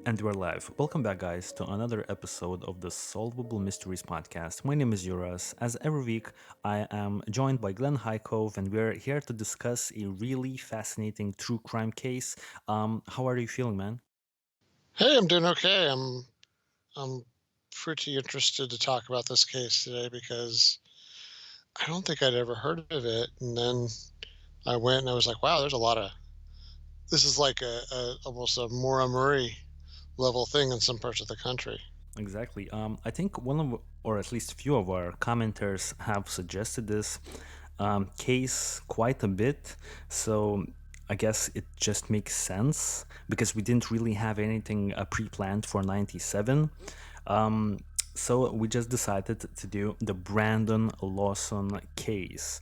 And we're live. Welcome back, guys, to another episode of the Solvable Mysteries podcast. My name is Juras. As every week, I am joined by Glenn Highcove, and we're here to discuss a really fascinating true crime case. How are you feeling, man? Hey, I'm doing okay. I'm pretty interested to talk about this case today because I don't think I'd ever heard of it. And then I went and I was like, wow, there's a lot of this is like a almost a Maura Murray level thing in some parts of the country. Exactly. I think one of, or at least a few of our commenters have suggested this case quite a bit. So I guess it just makes sense because we didn't really have anything pre-planned for 97. Um, so we just decided to do the Brandon Lawson case.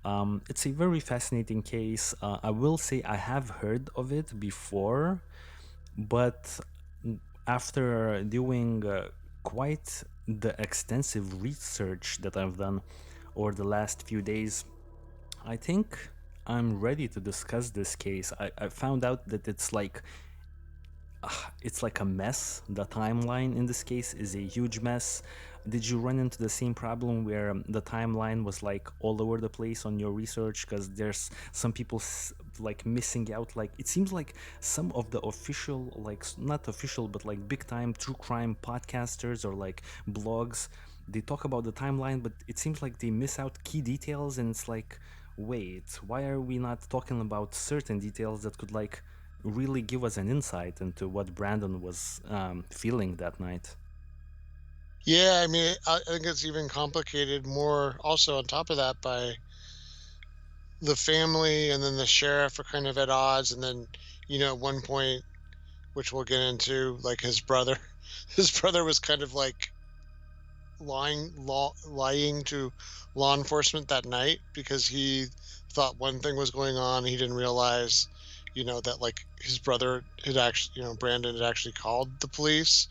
It's a very fascinating case. I will say I have heard of it before, but after doing quite the extensive research that I've done over the last few days, I think I'm ready to discuss this case. I found out that it's like a mess. The timeline in this case is a huge mess. Did you run into the same problem where the timeline was like all over the place on your research? Because there's some people like missing out. Like it seems like some of the official, like not official, but like big time true crime podcasters or like blogs, they talk about the timeline, but it seems like they miss out key details, and it's like, wait, why are we not talking about certain details that could like really give us an insight into what Brandon was feeling that night? Yeah, I mean, I think it's even complicated more also on top of that by the family and then the sheriff are kind of at odds. And then, at one point, which we'll get into, like his brother, his brother was kind of like lying to law enforcement that night because he thought one thing was going on. He didn't realize, that like his brother had actually, Brandon had actually called the police,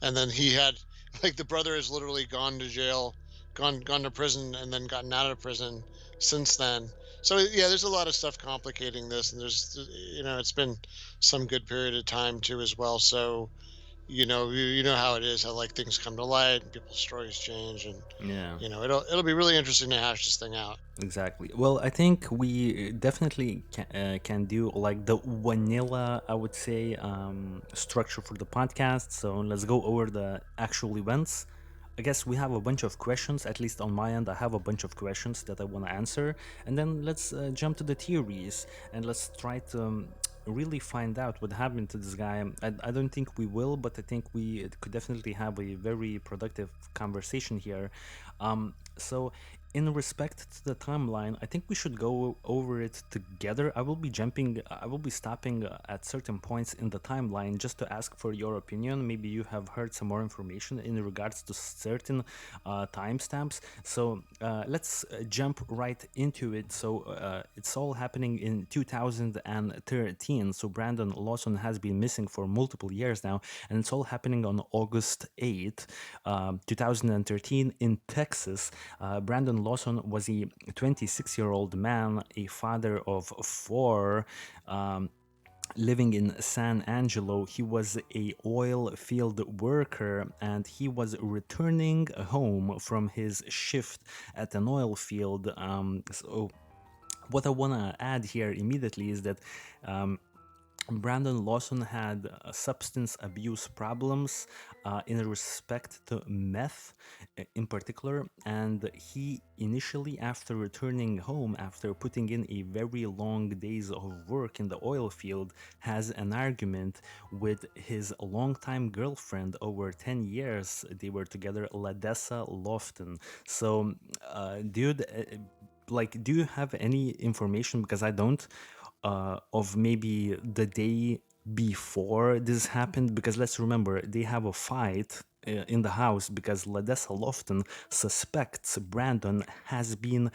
and then he had like the brother has literally gone to jail, gone to prison, and then gotten out of prison since then. So yeah, there's a lot of stuff complicating this, and it's been some good period of time too as well. So you know how it is, how like things come to light and people's stories change, and Yeah. it'll be really interesting to hash this thing out. Exactly. Well, I think we definitely can do like the vanilla, I would say, structure for the podcast. So let's go over the actual events. I guess we have a bunch of questions, at least on my end. I have a bunch of questions that I want to answer. And then let's jump to the theories and let's try to really find out what happened to this guy. I don't think we will, but I think we could definitely have a very productive conversation here. So, in respect to the timeline, I think we should go over it together. I will be stopping at certain points in the timeline just to ask for your opinion. Maybe you have heard some more information in regards to certain timestamps. So let's jump right into it. So it's all happening in 2013. So Brandon Lawson has been missing for multiple years now, and it's all happening on August 8th, 2013 in Texas. Brandon Lawson was a 26-year-old man, a father of four. Living in San Angelo. He was a oil field worker, and he was returning home from his shift at an oil field. So what I want to add here immediately is that Brandon Lawson had substance abuse problems in respect to meth in particular, and he initially, after returning home, after putting in a very long days of work in the oil field, has an argument with his longtime girlfriend over 10 years. They were together, Ladessa Lofton. So, dude, like, do you have any information? Because I don't, of maybe the day before this happened, because let's remember they have a fight in the house because Ladessa Lofton suspects Brandon has been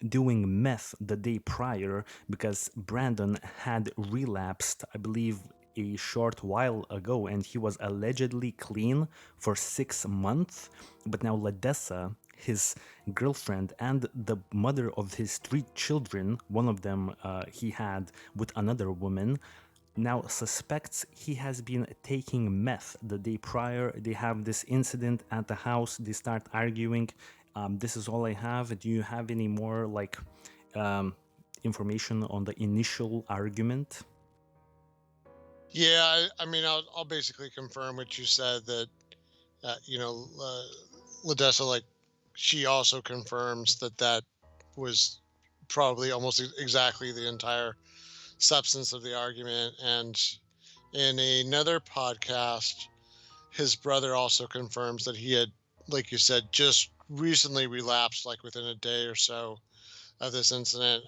doing meth the day prior because Brandon had relapsed, I believe, a short while ago, and he was allegedly clean for 6 months. But now Ladessa, his girlfriend and the mother of his three children, one of them he had with another woman, now suspects he has been taking meth the day prior. They have this incident at the house. They start arguing. This is all I have. Do you have any more um, information on the initial argument? Yeah, I mean, I'll basically confirm what you said that you know, Ladessa, like, she also confirms that that was probably almost exactly the entire substance of the argument. And in another podcast, his brother also confirms that he had, like you said, just recently relapsed, like within a day or so of this incident.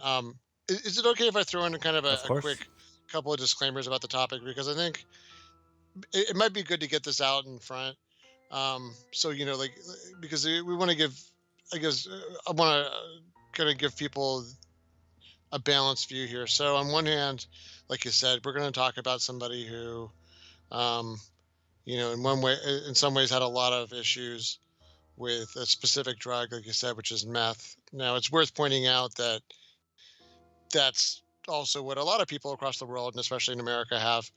Is it okay if I throw in kind of Of a course. quick couple of disclaimers about the topic? Because I think it might be good to get this out in front. So, like, because we want to give, I guess, I want to kind of give people a balanced view here. So, on one hand, like you said, we're going to talk about somebody who, um, in one way, in some ways, had a lot of issues with a specific drug, like you said, which is meth. Now, it's worth pointing out that that's also what a lot of people across the world, and especially in America, have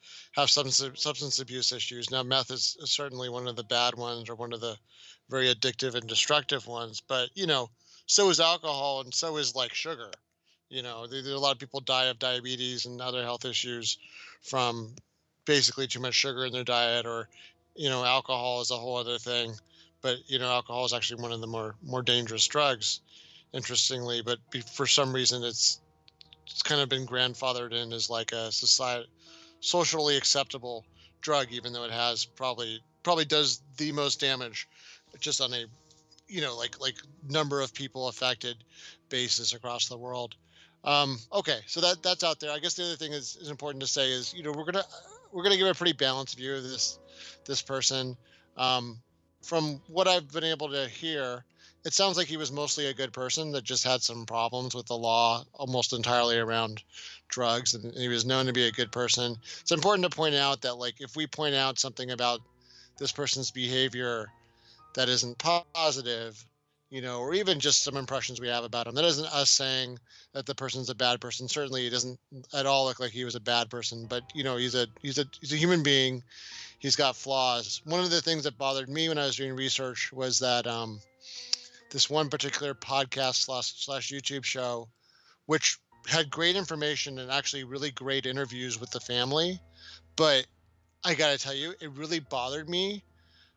substance abuse issues. Now, meth is certainly one of the bad ones, or one of the very addictive and destructive ones. But so is alcohol, and so is like sugar. A lot of people die of diabetes and other health issues from basically too much sugar in their diet, or alcohol is a whole other thing. But alcohol is actually one of the more dangerous drugs, interestingly. But for some reason, it's kind of been grandfathered in as like a socially acceptable drug, even though it has probably does the most damage just on a like number of people affected basis across the world. Okay, so that's out there. I guess the other thing is important to say is we're gonna give a pretty balanced view of this person. Um, from what I've been able to hear, it sounds like he was mostly a good person that just had some problems with the law, almost entirely around drugs, and he was known to be a good person. It's important to point out that, like, if we point out something about this person's behavior that isn't positive, or even just some impressions we have about him, that isn't us saying that the person's a bad person. Certainly, he doesn't at all look like he was a bad person, but he's a human being. He's got flaws. One of the things that bothered me when I was doing research was that this one particular podcast slash YouTube show, which had great information and actually really great interviews with the family. But I got to tell you, it really bothered me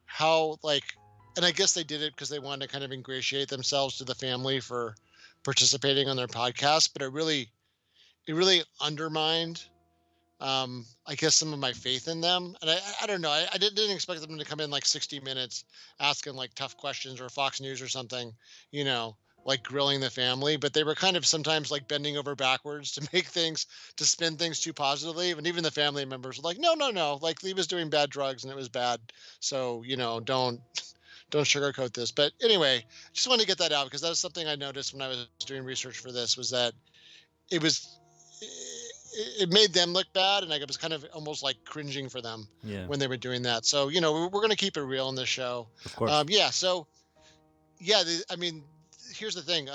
how, like, and I guess they did it because they wanted to kind of ingratiate themselves to the family for participating on their podcast. But it really undermined, I guess, some of my faith in them. And I don't know. I didn't expect them to come in like 60 minutes asking like tough questions, or Fox News or something, you know, like grilling the family. But they were kind of sometimes like bending over backwards to to spin things too positively. And even the family members were like, no, no, no, like he was doing bad drugs and it was bad. So, don't sugarcoat this. But anyway, just wanted to get that out because that was something I noticed when I was doing research for this, was that it was it made them look bad, and I was kind of almost like cringing for them Yeah, when they were doing that. So we're going to keep it real in this show. of course. Yeah. So yeah, I mean, here's the thing.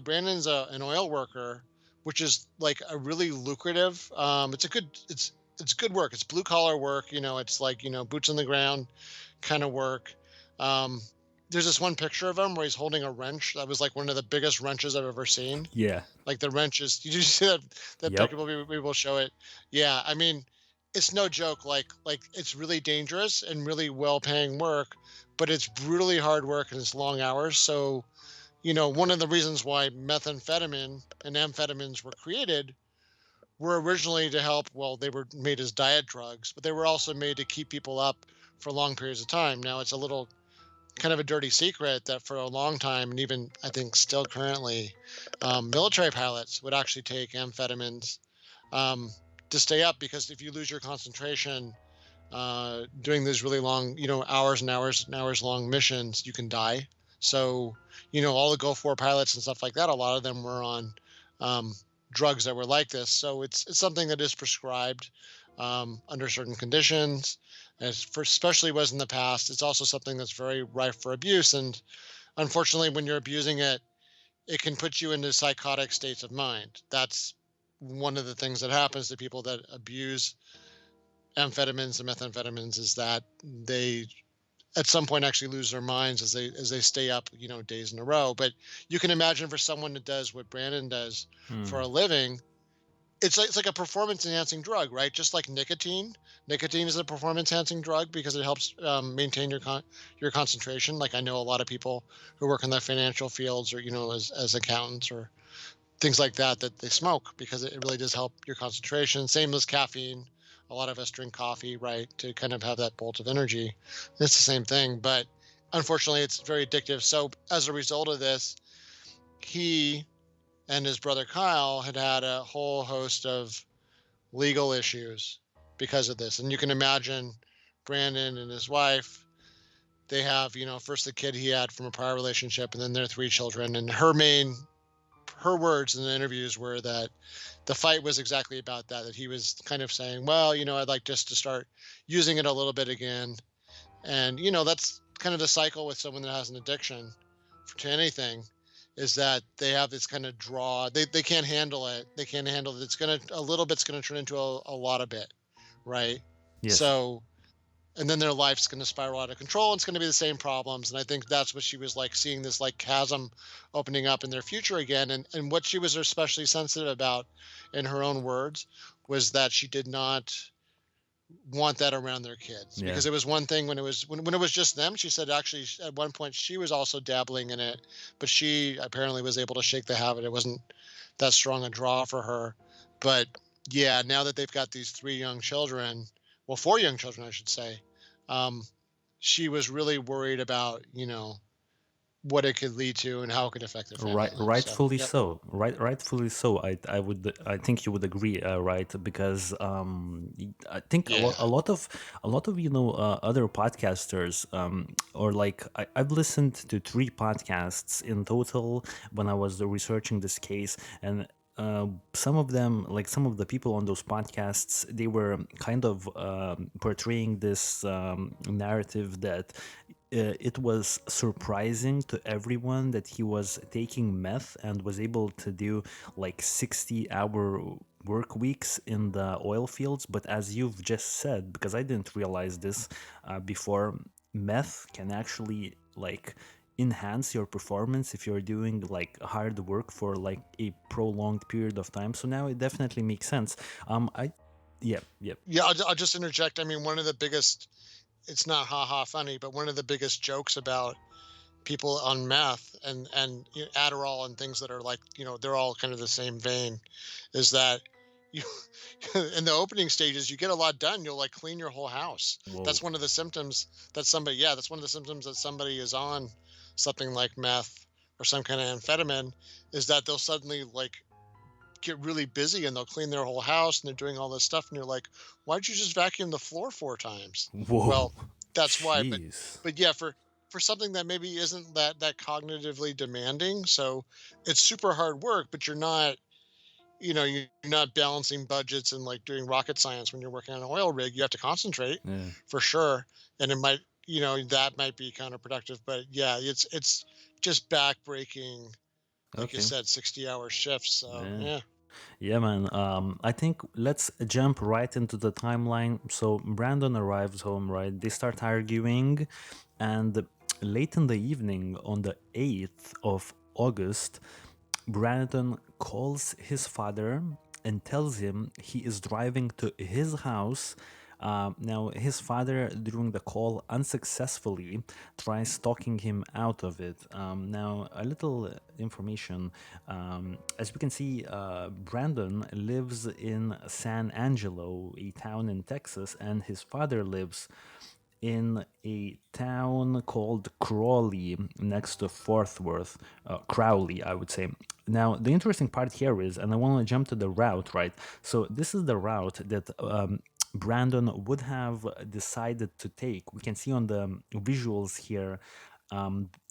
Brandon's an oil worker, which is like a really lucrative. It's good work. It's blue collar work. It's like boots on the ground kind of work. Um, there's this one picture of him where he's holding a wrench. That was like one of the biggest wrenches I've ever seen. Yeah. Like the wrenches. Did you see that Yep. picture? We will show it. Yeah, I mean, it's no joke. Like it's really dangerous and really well paying work, but it's brutally hard work and it's long hours. So, one of the reasons why methamphetamine and amphetamines were created were originally to help. Well, they were made as diet drugs, but they were also made to keep people up for long periods of time. Now, it's a little kind of a dirty secret that for a long time, and even I think still currently, military pilots would actually take amphetamines um, to stay up, because if you lose your concentration doing these really long, hours and hours and hours long missions, you can die. So, all the Gulf War pilots and stuff like that, a lot of them were on um, drugs that were like this. So it's something that is prescribed under certain conditions, as for especially was in the past. It's also something that's very rife for abuse, and unfortunately, when you're abusing it, it can put you into psychotic states of mind. That's one of the things that happens to people that abuse amphetamines and methamphetamines is that they at some point actually lose their minds as they stay up, days in a row. But you can imagine for someone that does what Brandon does for Hmm. a living, it's like a performance enhancing drug, right? Just like nicotine. Nicotine is a performance enhancing drug because it helps maintain your concentration. Like I know a lot of people who work in the financial fields, or as accountants or things like that, that they smoke because it really does help your concentration. Same as caffeine. A lot of us drink coffee, right, to kind of have that bolt of energy. It's the same thing, but unfortunately, it's very addictive. So as a result of this, he and his brother Kyle had a whole host of legal issues because of this. And you can imagine Brandon and his wife, they have, first the kid he had from a prior relationship and then their three children. And her words in the interviews were that the fight was exactly about that, that he was kind of saying, well, I'd like just to start using it a little bit again. And, that's kind of the cycle with someone that has an addiction to anything, is that they have this kind of draw. They can't handle it. They can't handle it. It's going to, a little bit's going to turn into a lot of bit. Right. Yes. So, and then their life's going to spiral out of control. And it's going to be the same problems. And I think that's what she was like, seeing this like chasm opening up in their future again. And what she was especially sensitive about, in her own words, was that she did not want that around their kids, Yeah. because it was one thing when it was just them. She said actually at one point she was also dabbling in it, but she apparently was able to shake the habit. It wasn't that strong a draw for her. But yeah, now that they've got these three young children, well, four young children, I should say, um, she was really worried about, what it could lead to and how it could affect their family Right, life. So, rightfully yep. so. Rightfully so. I think you would agree, right? Because I think Yeah. a lot of other podcasters, or like I've listened to three podcasts in total when I was researching this case, and some of them, like some of the people on those podcasts, they were kind of portraying this narrative that it was surprising to everyone that he was taking meth and was able to do like 60-hour work weeks in the oil fields. But as you've just said, because I didn't realize this before, meth can actually like enhance your performance if you're doing like hard work for like a prolonged period of time. So now it definitely makes sense. I Yeah, yeah. Yeah, I'll just interject. I mean, one of the biggest, it's not haha funny, but one of the biggest jokes about people on meth and Adderall and things that are like, they're all kind of the same vein, is that you in the opening stages you get a lot done. You'll like clean your whole house. Whoa. That's one of the symptoms that somebody, yeah, that's one of the symptoms that somebody is on something like meth or some kind of amphetamine, is that they'll suddenly like get really busy and they'll clean their whole house and they're doing all this stuff and you're like, why'd you just vacuum the floor four times? Whoa. Well, that's why. but Jeez. but yeah, for something that maybe isn't that cognitively demanding, so it's super hard work, but you're not balancing budgets and like doing rocket science when you're working on an oil rig. You have to concentrate Yeah. for sure, and it might, that might be counterproductive. But yeah, it's just backbreaking, like you Okay. said, 60-hour shifts. So Yeah. yeah. Yeah, man. I think let's jump right into the timeline. So Brandon arrives home, right? They start arguing, and late in the evening, on the 8th of August, Brandon calls his father and tells him he is driving to his house. Now, his father, during the call, unsuccessfully tries talking him out of it. Now, a little information. As we can see, Brandon lives in San Angelo, a town in Texas, and his father lives in a town called Crawley next to Fort Worth. Crowley, I would say. Now, the interesting part here is, and I want to jump to the route, right? So, this is the route that Brandon would have decided to take. We can see on the visuals here,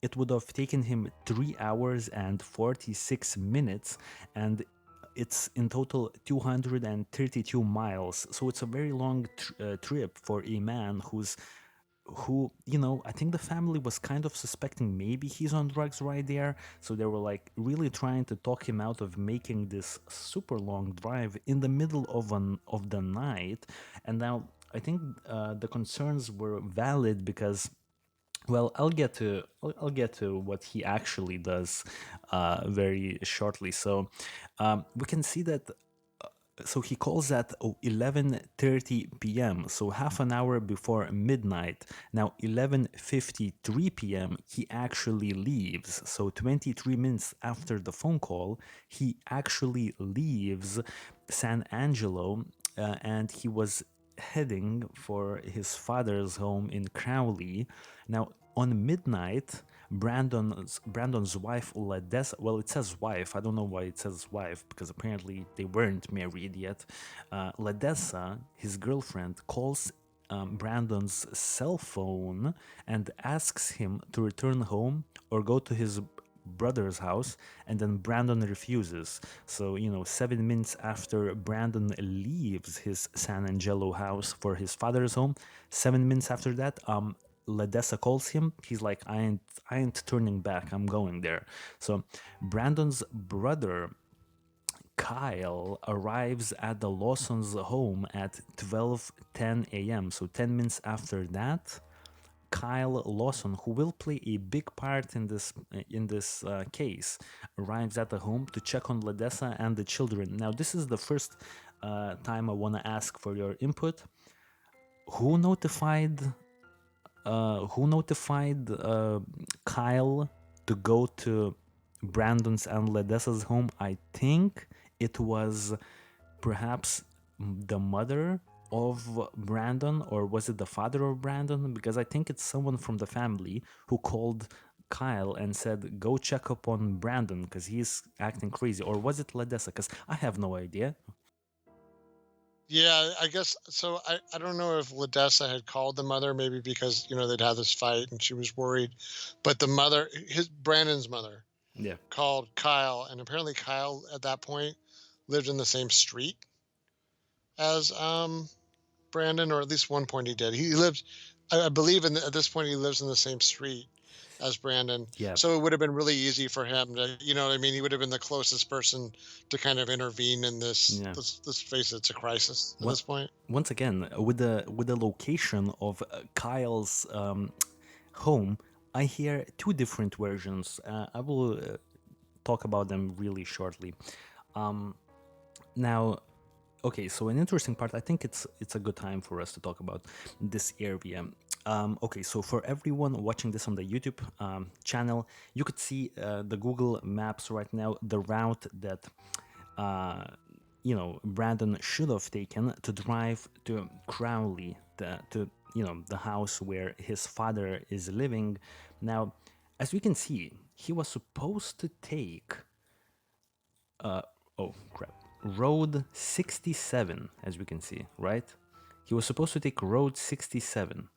it would have taken him 3 hours and 46 minutes, and it's in total 232 miles. So it's a very long trip for a man who, I think the family was kind of suspecting maybe he's on drugs right there. So they were like really trying to talk him out of making this super long drive in the middle of the night. And now I think the concerns were valid because, well, I'll get to what he actually does very shortly. So we can see that, so he calls at 11:30 p.m., so half an hour before midnight. Now 11:53 p.m. he actually leaves, so 23 minutes after the phone call he actually leaves San Angelo, and he was heading for his father's home in Crowley. Now, on midnight, Brandon's wife Ledessa. Well, it says wife. I don't know why it says wife because apparently they weren't married yet. Ledessa, his girlfriend, calls Brandon's cell phone and asks him to return home or go to his brother's house, and then Brandon refuses. So, 7 minutes after Brandon leaves his San Angelo house for his father's home, 7 minutes after that, Ledessa calls him. He's like, I ain't turning back. I'm going there. So Brandon's brother Kyle arrives at the Lawson's home at 12:10 a.m. So 10 minutes after that, Kyle Lawson, who will play a big part in this case, arrives at the home to check on Ledessa and the children. Now, this is the first time I want to ask for your input. Who notified who notified Kyle to go to Brandon's and Ledessa's home? I think it was perhaps the mother of Brandon, or was it the father of Brandon? Because I think it's someone from the family who called Kyle and said, "Go check up on Brandon because he's acting crazy." Or was it Ledessa? Because I have no idea. Yeah, I guess so. I don't know if Ledessa had called the mother, maybe because they'd had this fight and she was worried. But the mother, his Brandon's mother, Yeah. called Kyle, and apparently Kyle at that point lived in the same street as Brandon, or at least one point he did. He lived, I believe, at this point he lives in the same street as Brandon. Yeah. So it would have been really easy for him to, you know what I mean? He would have been the closest person to kind of intervene in this. Yeah. Let's face it, it's a crisis at What, this point. once again, with the location of Kyle's home, I hear two different versions. I will talk about them really shortly. Now, okay, so an interesting part. I think it's a good time for us to talk about this area. Okay, so for everyone watching this on the YouTube channel, you could see the Google Maps right now, the route that uh, Brandon should have taken to drive to Crowley, the house where his father is living. Now, as we can see, he was supposed to take oh crap, road 67, as we can see, right? He was supposed to take road 67,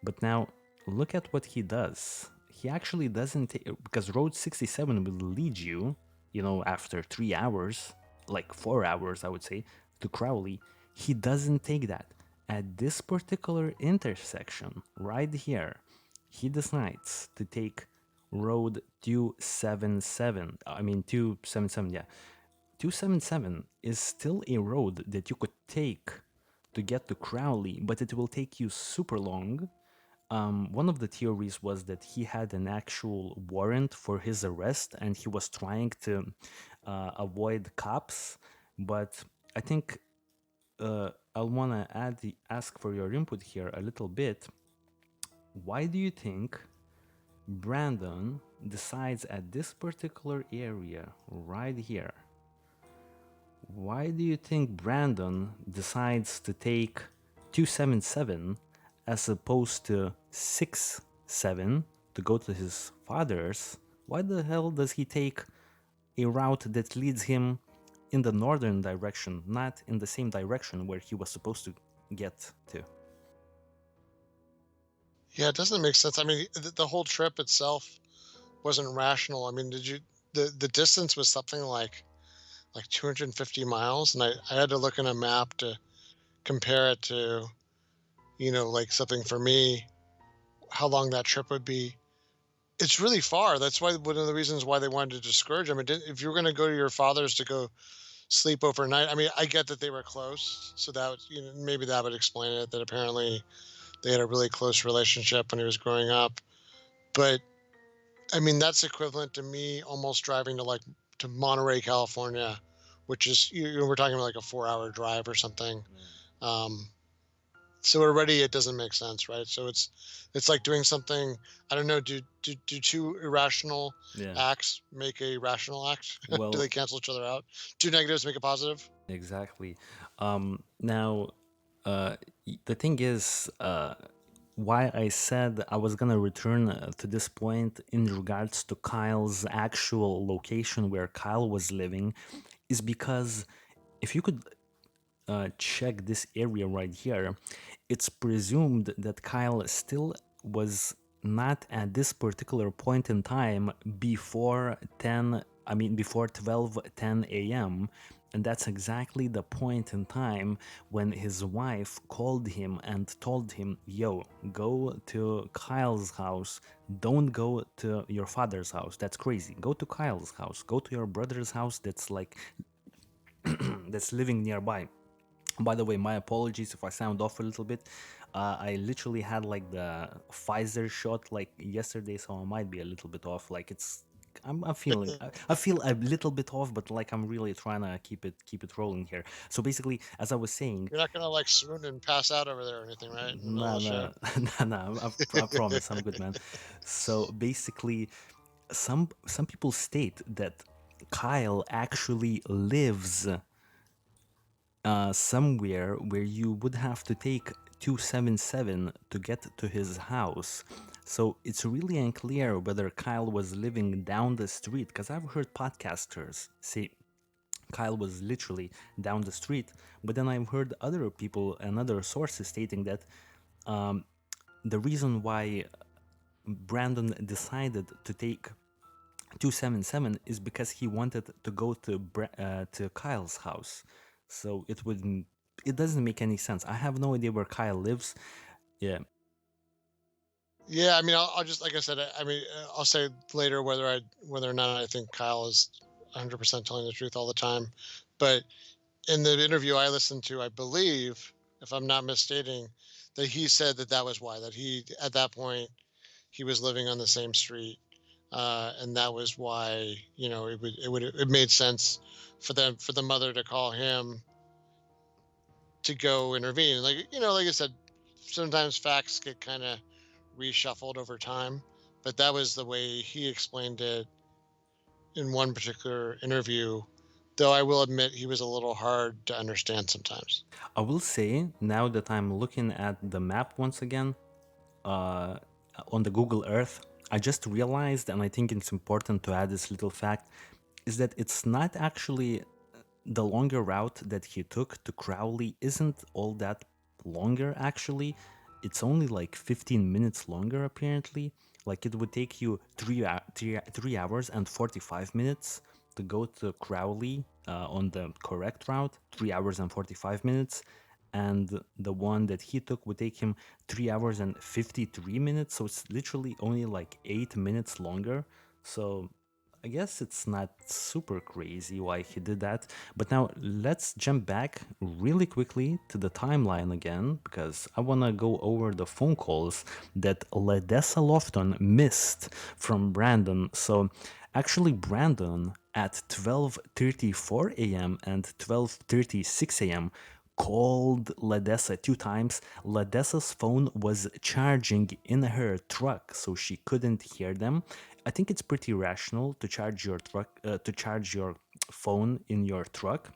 but now look at what he does. He actually doesn't take, because road 67 will lead you, after 3 hours, like 4 hours, I would say, to Crowley. He doesn't take that. At this particular intersection, right here, he decides to take road 277. I mean, 277, yeah. 277 is still a road that you could take to get to Crowley, but it will take you super long. One of the theories was that he had an actual warrant for his arrest and he was trying to avoid cops. But I think I'll want to ask for your input here a little bit. Why do you think Brandon decides at this particular area right here? Why do you think Brandon decides to take 277 as opposed to 67 to go to his father's? Why the hell does he take a route that leads him in the northern direction, not in the same direction where he was supposed to get to? Yeah, it doesn't make sense. I mean, the whole trip itself wasn't rational. I mean, the distance was something like 250 miles, and I had to look in a map to compare it to, like something for me. how long that trip would be. It's really far. That's why one of the reasons why they wanted to discourage him. If you were going to go to your father's to go sleep overnight, I mean, I get that they were close, so that was, maybe that would explain it. That apparently they had a really close relationship when he was growing up. But I mean, that's equivalent to me almost driving to to Monterey, California, which is we're talking about like a 4 hour drive or something. Yeah. Um, so already it doesn't make sense, right? So it's like doing something. I don't know. Do two irrational Yeah. acts make a rational act? Do they Well, cancel each other out? Two negatives make a positive. exactly. Now, the thing is, why I said I was gonna return to this point in regards to Kyle's actual location where Kyle was living is because if you could check this area right here, it's presumed that Kyle still was not at this particular point in time before 10, I mean, before 12:10 a.m. And that's exactly the point in time when his wife called him and told him, yo, go to Kyle's house. Don't go to your father's house. That's crazy. Go to Kyle's house. Go to your brother's house that's like, that's living nearby. By the way, my apologies if I sound off a little bit. I literally had like the Pfizer shot like yesterday, so I might be a little bit off. Like I'm feeling, I feel a little bit off, but like I'm really trying to keep it rolling here. So basically, as I was saying, You're not gonna like swoon and pass out over there or anything, right? In the middle of nah, the show. nah, nah, nah. I promise, I'm good, man. So basically, some people state that Kyle actually lives somewhere where you would have to take 277 to get to his house. So it's really unclear whether Kyle was living down the street, because I've heard podcasters say Kyle was literally down the street, but then I've heard other people and other sources stating that the reason why Brandon decided to take 277 is because he wanted to go to Kyle's house. So it doesn't make any sense. I have no idea where Kyle lives. Yeah. Yeah, I mean, I'll just like I said. I mean, I'll say later whether or not I think Kyle is 100% telling the truth all the time. But in the interview I listened to, I believe, if I'm not misstating, that he said that that was why that he at that point he was living on the same street, and that was why it made sense for the mother to call him to go intervene. Like like I said, sometimes facts get kind of reshuffled over time, but that was the way he explained it in one particular interview. Though I will admit he was a little hard to understand sometimes. I will say now that I'm looking at the map once again, uh, on the Google Earth, I just realized, and I think it's important to add this little fact, is that it's not actually the longer route that he took to Crowley isn't all that longer actually. It's only like 15 minutes longer apparently. Like it would take you 3 hours and 45 minutes to go to Crowley on the correct route, 3 hours and 45 minutes. And the one that he took would take him 3 hours and 53 minutes. So it's literally only like 8 minutes longer. So I guess it's not super crazy why he did that. But now let's jump back really quickly to the timeline again because I want to go over the phone calls that Ledessa Lofton missed from Brandon. So actually Brandon at 12:34 a.m. and 12:36 a.m. called Ledessa 2 times. Ledessa's phone was charging in her truck, so she couldn't hear them. I think it's pretty rational to charge your phone in your truck,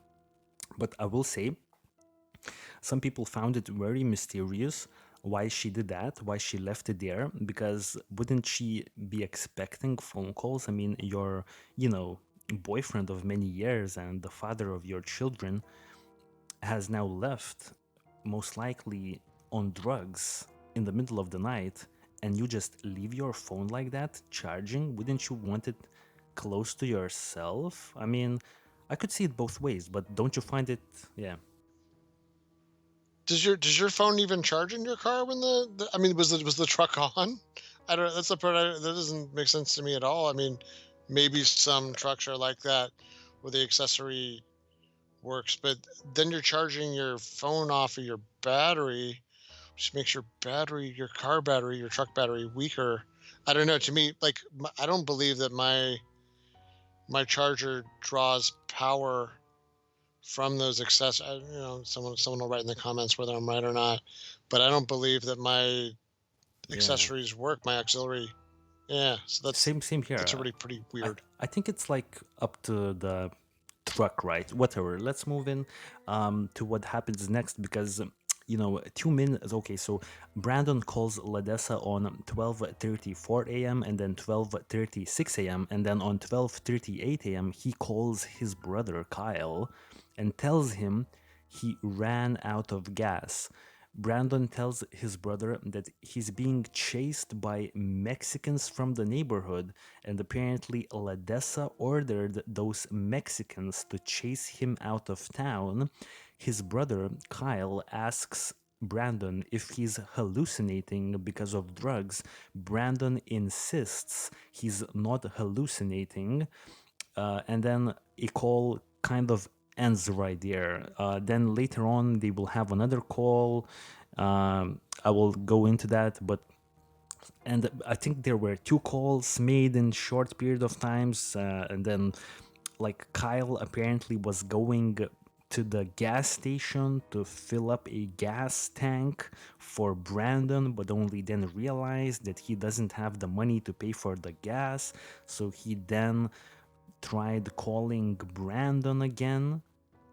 but I will say some people found it very mysterious why she did that, why she left it there, because wouldn't she be expecting phone calls? I mean, your, boyfriend of many years and the father of your children has now left, most likely on drugs in the middle of the night, and you just leave your phone like that charging. Wouldn't you want it close to yourself? I mean, I could see it both ways, but don't you find it, yeah. Does your phone even charge in your car when I mean, was the truck on? I don't. That's the part that doesn't make sense to me at all. I mean, maybe some trucks are like that, where the accessory works, but then you're charging your phone off of your battery, which makes your car battery, your truck battery weaker. I don't know. To me, like, I don't believe that my charger draws power from those someone will write in the comments whether I'm right or not, but I don't believe that my Yeah. accessories work, my auxiliary. Yeah, so Same that's here. already pretty I weird. I think it's like up to the truck, right? Whatever. Let's move in to what happens next because 2 minutes. Okay, so Brandon calls Ladessa on 12:34 a.m. and then 12:36 a.m. and then on 12:38 a.m. he calls his brother Kyle and tells him he ran out of gas. Brandon tells his brother that he's being chased by Mexicans from the neighborhood, and apparently Ladessa ordered those Mexicans to chase him out of town. His brother, Kyle, asks Brandon if he's hallucinating because of drugs. Brandon insists he's not hallucinating, and then a call kind of ends right there. Then later on, they will have another call. I will go into that, but and I think there were two calls made in short period of times, and then like Kyle apparently was going to the gas station to fill up a gas tank for Brandon, but only then realized that he doesn't have the money to pay for the gas, so he then tried calling Brandon again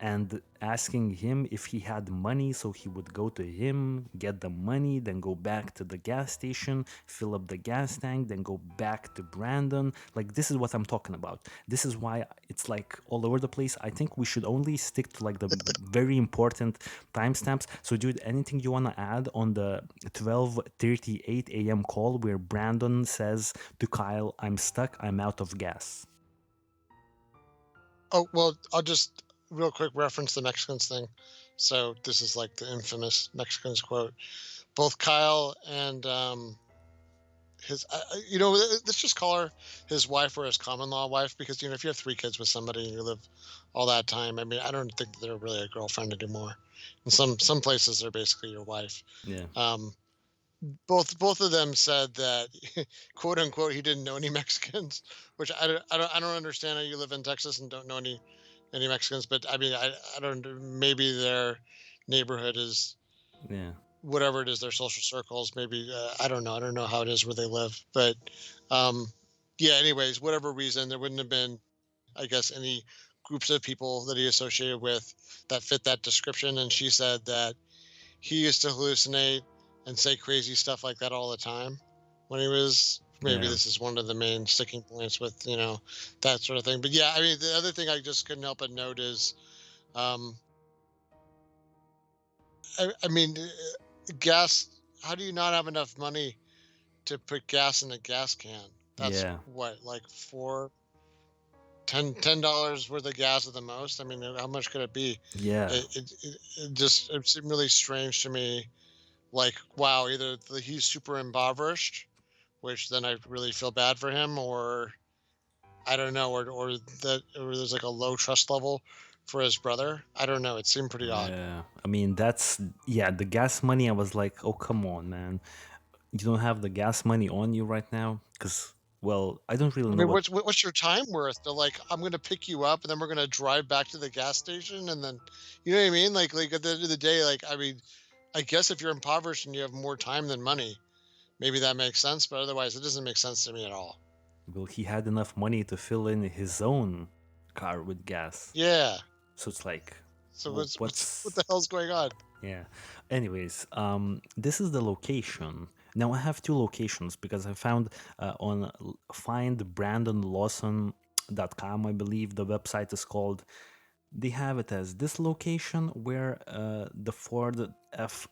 and asking him if he had money so he would go to him, get the money, then go back to the gas station, fill up the gas tank, then go back to Brandon. Like, this is what I'm talking about. This is why it's like all over the place. I think we should only stick to like the very important timestamps. So, dude, anything you want to add on the 12:38 a.m. call where Brandon says to Kyle, I'm stuck, I'm out of gas? Oh, well, I'll just real quick reference the Mexicans thing. So this is like the infamous Mexicans quote. Both Kyle and let's just call her his wife or his common law wife, because if you have three kids with somebody and you live all that time, I mean, I don't think that they're really a girlfriend anymore. In some places, they're basically your wife. Yeah. Um, both of them said that, quote unquote, he didn't know any Mexicans, which I don't understand how you live in Texas and don't know any Mexicans. But I mean, I don't, maybe their neighborhood is Yeah. whatever it is, their social circles. Maybe I don't know how it is where they live, but um, yeah. Anyways, whatever reason, there wouldn't have been, I guess, any groups of people that he associated with that fit that description. And she said that he used to hallucinate and say crazy stuff like that all the time when he was. Maybe Yeah. this is one of the main sticking points with that sort of thing. But yeah, I mean, the other thing I just couldn't help but note is, um, I mean, gas. How do you not have enough money to put gas in a gas can? That's Yeah. what, like $10 worth of gas at the most. I mean, how much could it be? Yeah. It seemed really strange to me. Like, wow, either he's super impoverished, which then I really feel bad for him, or I don't know, or there's like a low trust level for his brother. I don't know. It seemed pretty odd. Yeah. I mean, that's, yeah, the gas money. I was like, oh, come on, man. You don't have the gas money on you right now? Because, well, I don't really I know mean, what. what's your time worth? They're like, I'm gonna pick you up, and then we're gonna drive back to the gas station, and then, you know what I mean? Like at the end of the day, like, I mean, I guess if you're impoverished and you have more time than money, maybe that makes sense. But otherwise, it doesn't make sense to me at all. Well, he had enough money to fill in his own car with gas. Yeah. So it's like, So what what's. the hell's going on? Yeah. Anyways, this is the location. Now I have two locations because I found on findbrandonlawson.com, I believe the website is called. They have it as this location where the Ford F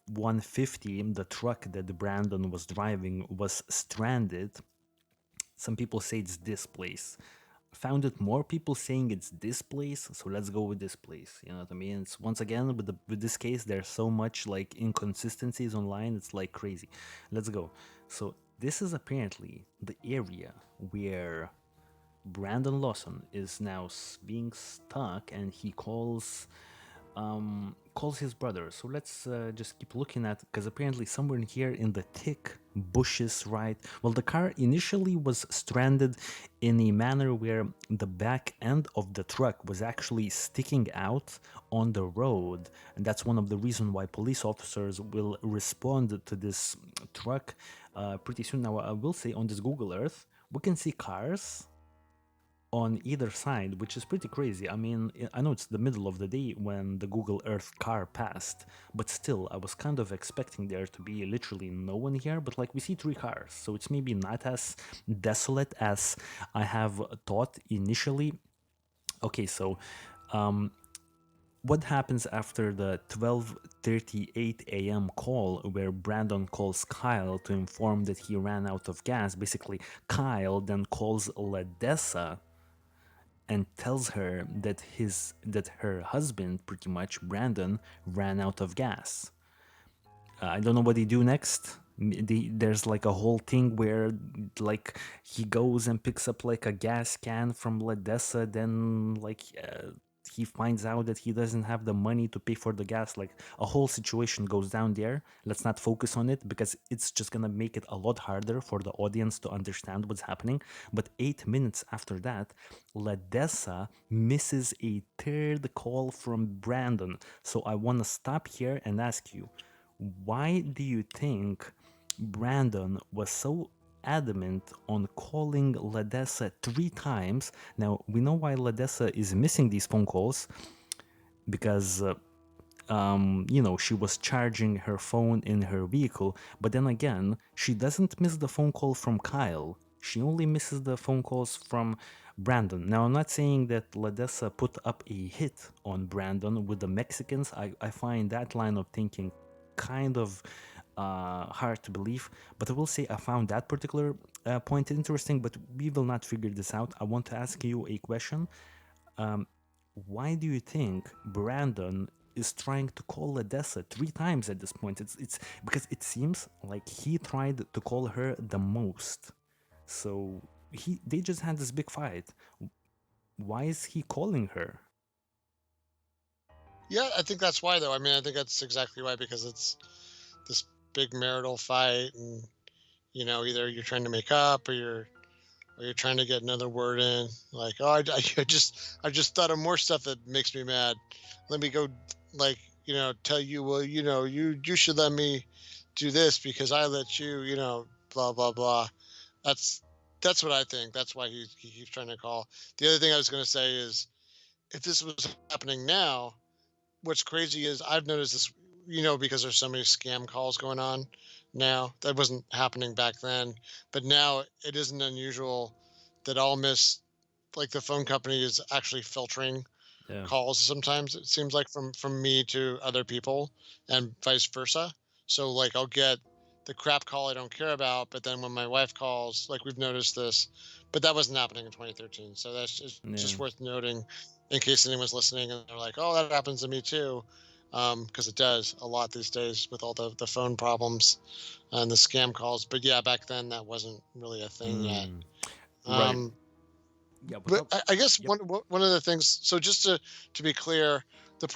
150, the truck that Brandon was driving, was stranded. Some people say it's this place. founded more people saying it's this place, so let's go with this place. You know what I mean? It's once again with this case, there's so much like inconsistencies online. It's like crazy. Let's go. So this is apparently the area where Brandon Lawson is now being stuck, and he calls his brother. So let's just keep looking at, because apparently somewhere in here in the thick bushes, right? Well, the car initially was stranded in a manner where the back end of the truck was actually sticking out on the road, and that's one of the reasons why police officers will respond to this truck pretty soon. Now, I will say on this Google Earth, we can see cars on either side, which is pretty crazy. I mean, I know it's the middle of the day when the Google Earth car passed, but still, I was kind of expecting there to be literally no one here. But like, we see three cars, so it's maybe not as desolate as I have thought initially. Okay, so what happens after the 12:38 a.m. call where Brandon calls Kyle to inform that he ran out of gas? Basically, Kyle then calls Ledessa and tells her that her husband, pretty much Brandon, ran out of gas. I don't know what they do next. There's like a whole thing where like he goes and picks up like a gas can from Ledessa, then he finds out that he doesn't have the money to pay for the gas. Like a whole situation goes down there. Let's not focus on it because it's just gonna make it a lot harder for the audience to understand what's happening. But 8 minutes after that, Ledessa misses a third call from Brandon. So I want to stop here and ask you, why do you think Brandon was so adamant on calling Ledessa three times? Now, we know why Ledessa is missing these phone calls because she was charging her phone in her vehicle. But then again, she doesn't miss the phone call from Kyle. She only misses the phone calls from Brandon. Now, I'm not saying that Ledessa put up a hit on Brandon with the Mexicans. I find that line of thinking kind of hard to believe. But I will say I found that particular point interesting, but we will not figure this out. I want to ask you a question. Why do you think Brandon is trying to call Ledessa three times at this point? It's because it seems like he tried to call her the most. So they just had this big fight. Why is he calling her? Yeah, I think that's why though. I mean, I think that's exactly why because it's this big marital fight, and either you're trying to make up or you're trying to get another word in. Like, oh, I just thought of more stuff that makes me mad. Let me go, like, tell you. Well, you should let me do this because I let you. Blah blah blah. That's that's what I think. That's why he keeps trying to call. The other thing I was going to say is, if this was happening now, what's crazy is I've noticed this, because there's so many scam calls going on now. That wasn't happening back then, but now it isn't unusual that I'll miss, like, the phone company is actually filtering Yeah, calls sometimes, it seems like, from me to other people and vice versa. So like I'll get the crap call I don't care about, but then when my wife calls, like, we've noticed this, but that wasn't happening in 2013. So that's just yeah. worth noting in case anyone's listening and they're like, oh, that happens to me too. Because it does a lot these days with all the phone problems and the scam calls. But yeah, back then that wasn't really a thing yet. Mm, right. Um, Yeah, but but I guess yep. one of the things. So just to be clear, the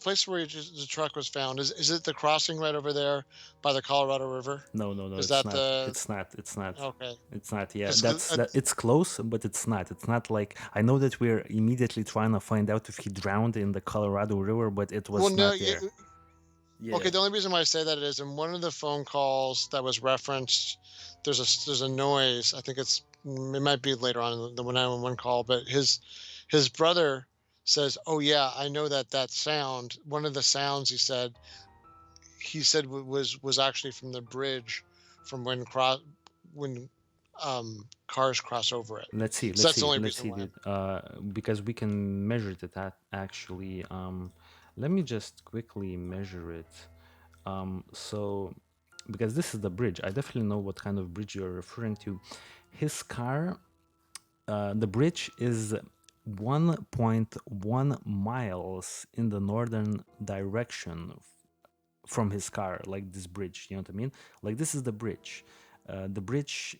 place where the truck was found, is it the crossing right over there by the Colorado River? No, no, no. Is It's that not. the It's not. It's not. okay? It's not. Yeah, Because that's that. It's close, but it's not. It's not like I know that we're immediately trying to find out if he drowned in the Colorado River, but it well, was no, not there. Yeah. okay. The only reason why I say that is in one of the phone calls that was referenced, there's a noise. I think it might be later on in the 911 call, but his brother says, "Oh yeah, I know that sound. One of the sounds," he said was actually from the bridge from when cars cross over it. Let's see. So Let's that's the see. only Let's reason see, why. dude. Because we can measure it at actually. Let me just quickly measure it. So because this is the bridge, I definitely know what kind of bridge you're referring to. His car The bridge is 1.1 miles in the northern direction from his car, like this bridge. You know what I mean? Like this is the bridge. The bridge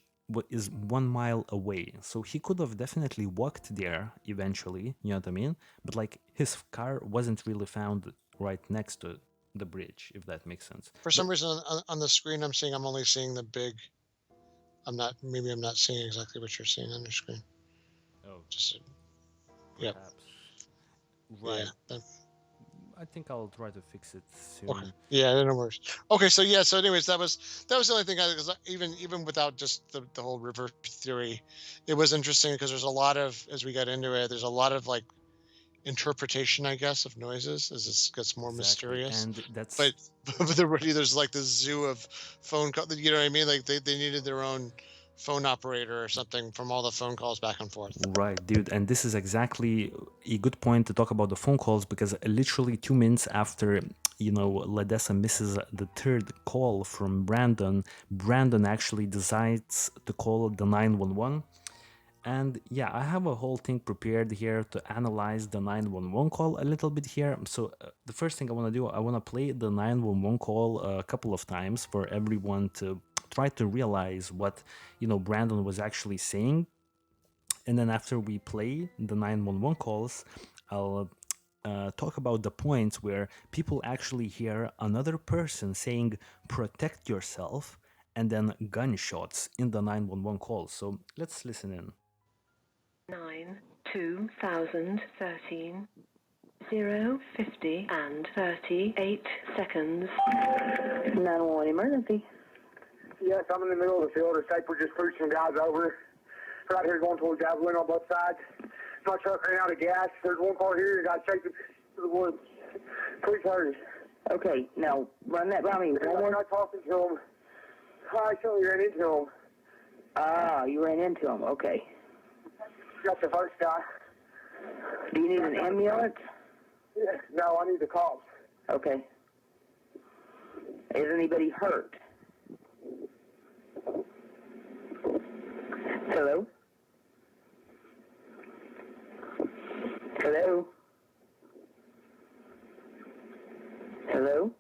is 1 mile away, so he could have definitely walked there eventually. You know what I mean? But like his car wasn't really found right next to the bridge, if that makes sense. For But some reason on the screen I'm only seeing the big. I'm not seeing exactly what you're seeing on your screen. oh, Just yep. perhaps Yeah. right. I think I'll try to fix it Okay. soon. Yeah, no worries. Okay, so yeah, so anyways, that was the only thing because even without just the whole river theory, it was interesting because there's a lot of as we got into it, there's a lot of like interpretation, I guess, of noises as this gets more Exactly, mysterious. and that's But but already there's like this zoo of phone call. You know what I mean? Like they needed their own phone operator or something from all the phone calls back and forth. right, dude. And this is exactly a good point to talk about the phone calls because literally 2 minutes after, Ledessa misses the third call from Brandon, Brandon actually decides to call the 911. And yeah, I have a whole thing prepared here to analyze the 911 call a little bit here. So, the first thing I want to do, I want to play the 911 call a couple of times for everyone to try to realize what, Brandon was actually saying. And then after we play the 911 calls, I'll talk about the points where people actually hear another person saying, protect yourself, and then gunshots in the 911 call. So let's listen in. 9/2013 0:50 and 38 seconds. 911 emergency. Yes, I'm in the middle of the field. The Saper just pushed some guys over. Right here going towards Javelin on both sides. My truck ran out of gas. There's one car here. The guy's chasing to the woods. Please hurry. Okay, now run that by me. I'm not talking to him. I actually ran into him. Ah, you ran into him. Okay. Got the first guy. Do you need an ambulance? Yeah, no, I need the cops. Okay. Is anybody hurt? Hello? Hello? Hello?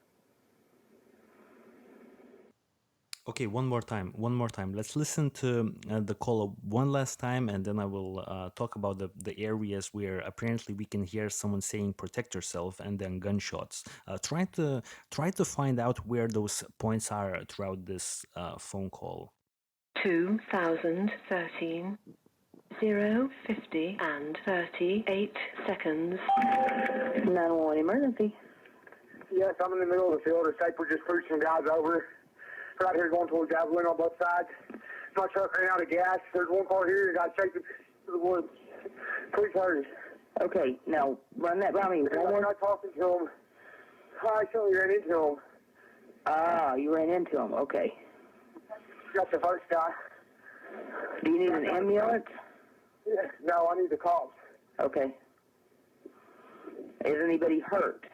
Okay, one more time. One more time. Let's listen to the call one last time, and then I will talk about the areas where apparently we can hear someone saying "protect yourself" and then gunshots. Try to find out where those points are throughout this phone call. 2013 0:50 and 38 seconds. 911 emergency. Yes, I'm in the middle of the field. The Saper just pushed some guys over. Right here going towards Javelin on both sides. My truck ran out of gas. There's one car here. The guy's chasing to the woods. Please hurry. Okay, now run that by me. I'm not talking to him. I actually ran into him. Ah, you ran into him. Okay. Got the first guy. Do you need an ambulance? Yeah, no, I need the cops. Okay. Is anybody hurt?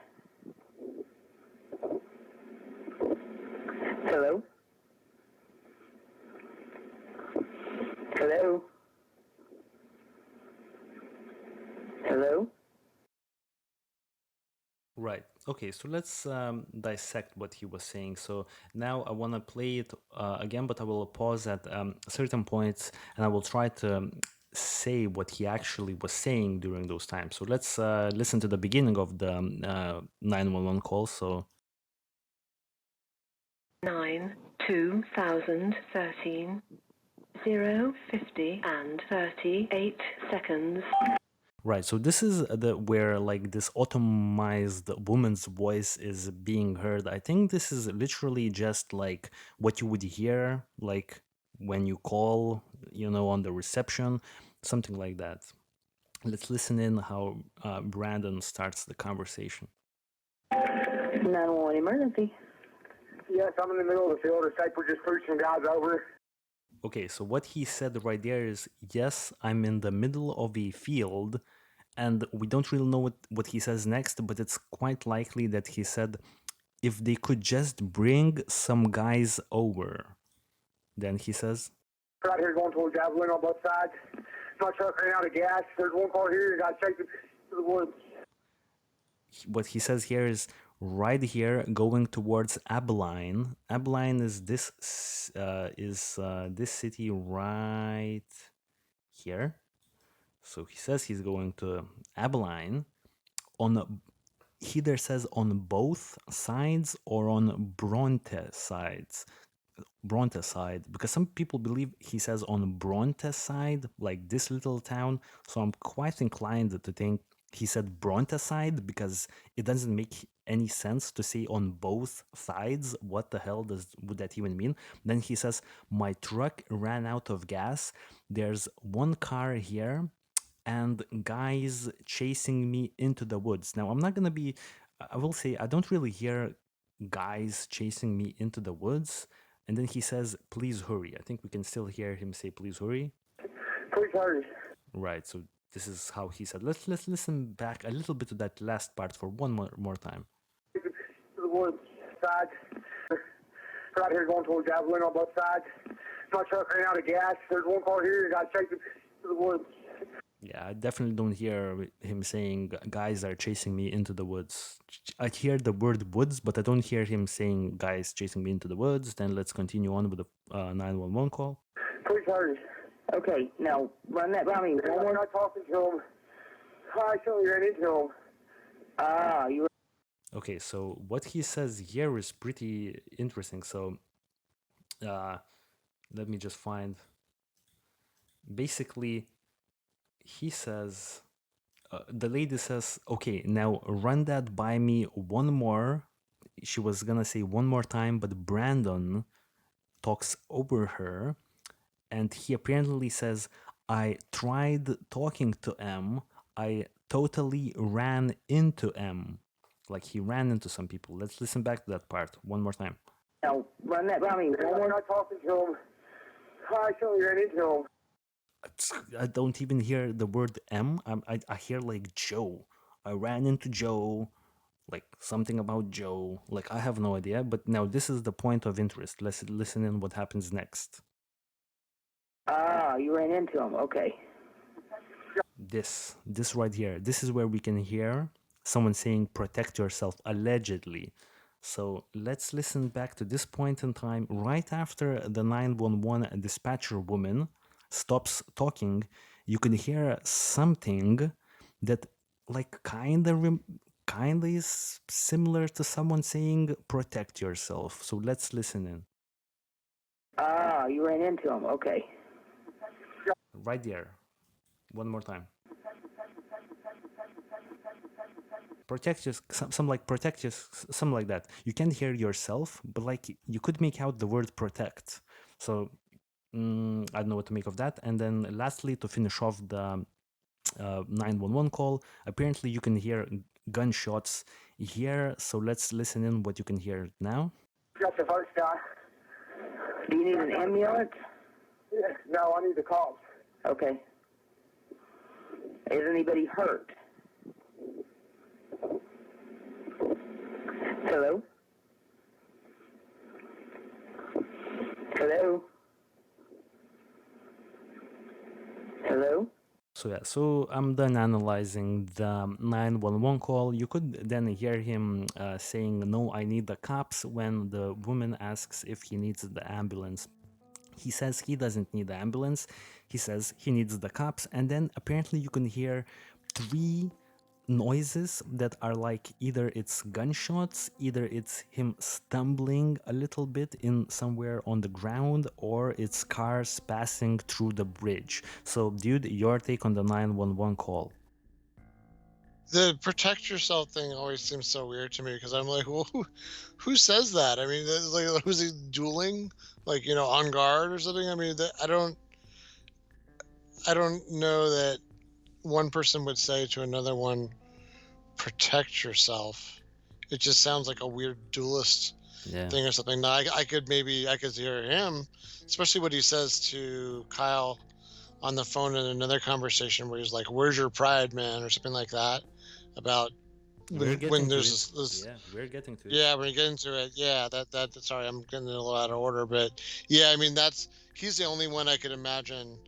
Hello? Hello? Hello? Right. Okay, so let's dissect what he was saying. So now I want to play it again, but I will pause at certain points and I will try to say what he actually was saying during those times. So let's listen to the beginning of the 911 call. So 9/2013 0:50 and 38 seconds. right, so this is the where like this automized woman's voice is being heard. I think this is literally just like what you would hear like when you call, on the reception, something like that. Let's listen in how Brandon starts the conversation. 911 emergency. Yes, I'm in the middle of the field. The Saper just pushed some guys over. Okay, so what he said right there is, yes, I'm in the middle of a field, and we don't really know what he says next, but it's quite likely that he said, if they could just bring some guys over. Then he says, Right here going towards Javelin on both sides. My truck ran out of gas. There's one car here and got taken to the woods. What he says here is right here going towards Abilene. Abilene is this city right here. So he says he's going to Abilene. On he either says on both sides or on Bronte side, because some people believe he says on Bronte side, like this little town. So I'm quite inclined to think he said Bronte side because it doesn't make any sense to say on both sides. What the hell would that even mean? Then he says, my truck ran out of gas. There's one car here and guys chasing me into the woods. Now, I'm not going to be, I will say, I don't really hear guys chasing me into the woods. And then he says, please hurry. I think we can still hear him say, please hurry. Please hurry. Right. So this is how he said. Let's listen back a little bit to that last part for one more time. To the woods side. Right here going towards Abilene on both sides. My truck ran out of gas. There's one car here and got taken to the woods. Yeah, I definitely don't hear him saying guys are chasing me into the woods. I hear the word woods, but I don't hear him saying guys chasing me into the woods. Then let's continue on with the 911 call. Please hurry. Okay, now run that by me. We're not talking to him. I actually ran into him. You Okay, so what he says here is pretty interesting. So let me just find. Basically, he says, the lady says, okay, now run that by me one more. She was gonna say one more time, but Brandon talks over her and he apparently says, I tried talking to M. I totally ran into M. Like he ran into some people. Let's listen back to that part one more time. now run that by me. We're not talking to him. I actually ran into him. I don't even hear the word M. I hear like Joe. I ran into Joe, like something about Joe. Like I have no idea. But now this is the point of interest. Let's listen in what happens next. You ran into him. Okay. This right here. This is where we can hear someone saying protect yourself, allegedly. So let's listen back to this point in time right after the 911 dispatcher woman stops talking. You can hear something that like kind of is similar to someone saying protect yourself. So let's listen in. You ran into him. Okay. Right there. One more time. Protect you, some like protect you, something like that. You can't hear yourself, but like you could make out the word protect. So I don't know what to make of that. And then lastly, to finish off the 911 call, apparently you can hear gunshots here. So let's listen in what you can hear now. Got the first guy. Do you need an ambulance? Yeah, no, I need the cops. Okay. Is anybody hurt? Hello? Hello? Hello? So yeah, so I'm done analyzing the 911 call. You could then hear him saying, no, I need the cops, when the woman asks if he needs the ambulance. He says he doesn't need the ambulance. He says he needs the cops. And then apparently you can hear 3 noises that are like either it's gunshots, either it's him stumbling a little bit in somewhere on the ground, or it's cars passing through the bridge. So dude, your take on the 911 call. The protect yourself thing always seems so weird to me because I'm like, well, who says that? I mean, like, who's he dueling? Like, on guard or something? I mean, I don't know that one person would say to another one, protect yourself. It just sounds like a weird duelist thing or something. Now, I could hear him, especially what he says to Kyle on the phone in another conversation where he's like, where's your pride, man, or something like that, about when there's this yeah, we're getting to it. Yeah, when we get into it, yeah, that sorry, I'm getting a little out of order, but yeah, I mean, he's the only one I could imagine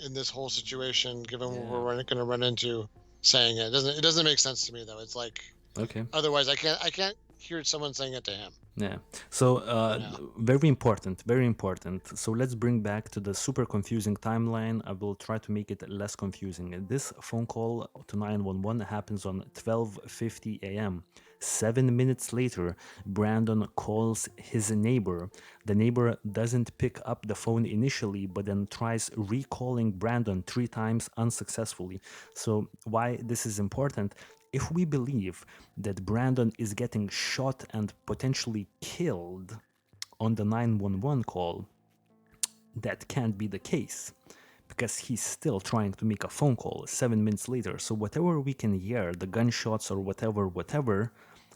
in this whole situation, given what Yeah. we're going to run into saying it. It doesn't make sense to me though. It's like Okay. otherwise I can't hear someone saying it to him, Yeah. So, you know. very important, very important. So let's bring back to the super confusing timeline. I will try to make it less confusing. This phone call to 911 happens on 12:50 a.m. 7 minutes later, Brandon calls his neighbor. The neighbor doesn't pick up the phone initially, but then tries recalling Brandon 3 times unsuccessfully. So, why this is important? If we believe that Brandon is getting shot and potentially killed on the 911 call, that can't be the case because he's still trying to make a phone call 7 minutes later. So, whatever we can hear, the gunshots or whatever,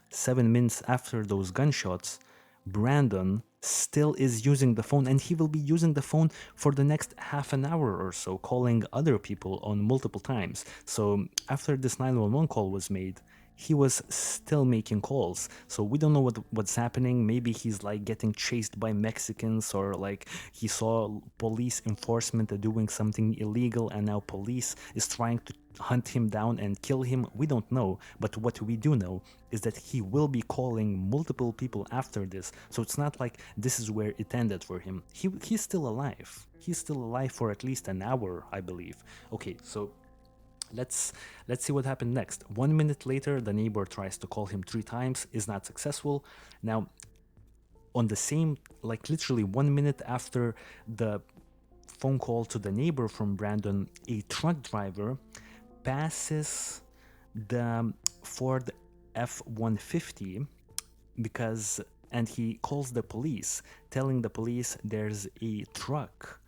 7 minutes after those gunshots, Brandon still is using the phone and he will be using the phone for the next half an hour or so, calling other people on multiple times. So after this 911 call was made, he was still making calls. So we don't know what's happening. Maybe he's like getting chased by Mexicans, or like he saw police enforcement doing something illegal and now police is trying to hunt him down and kill him. We don't know. But what we do know is that he will be calling multiple people after this. So it's not like this is where it ended for him. He's still alive. He's still alive for at least an hour, I believe. Okay, so let's see what happened next. 1 minute later, the neighbor tries to call him 3 times, is not successful. Now, on the same, like literally 1 minute after the phone call to the neighbor from Brandon, a truck driver passes the Ford F-150 because, and he calls the police, telling the police there's a truck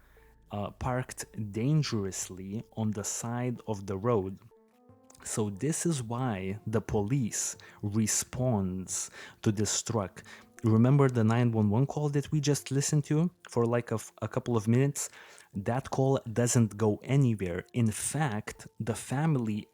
parked dangerously on the side of the road. So this is why the police responds to this truck. Remember the 911 call that we just listened to for like a couple of minutes? That call doesn't go anywhere. In fact, the family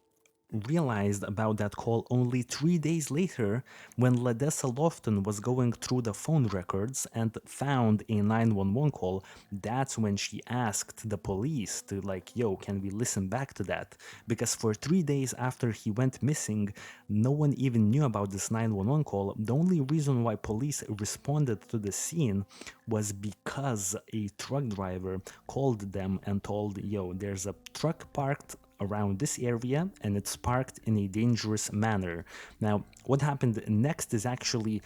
realized about that call only 3 days later when Ladessa Lofton was going through the phone records and found a 911 call. That's when she asked the police to like, yo, can we listen back to that? Because for 3 days after he went missing, no one even knew about this 911 call. The only reason why police responded to the scene was because a truck driver called them and told, yo, there's a truck parked around this area and it's parked in a dangerous manner. Now, what happened next is actually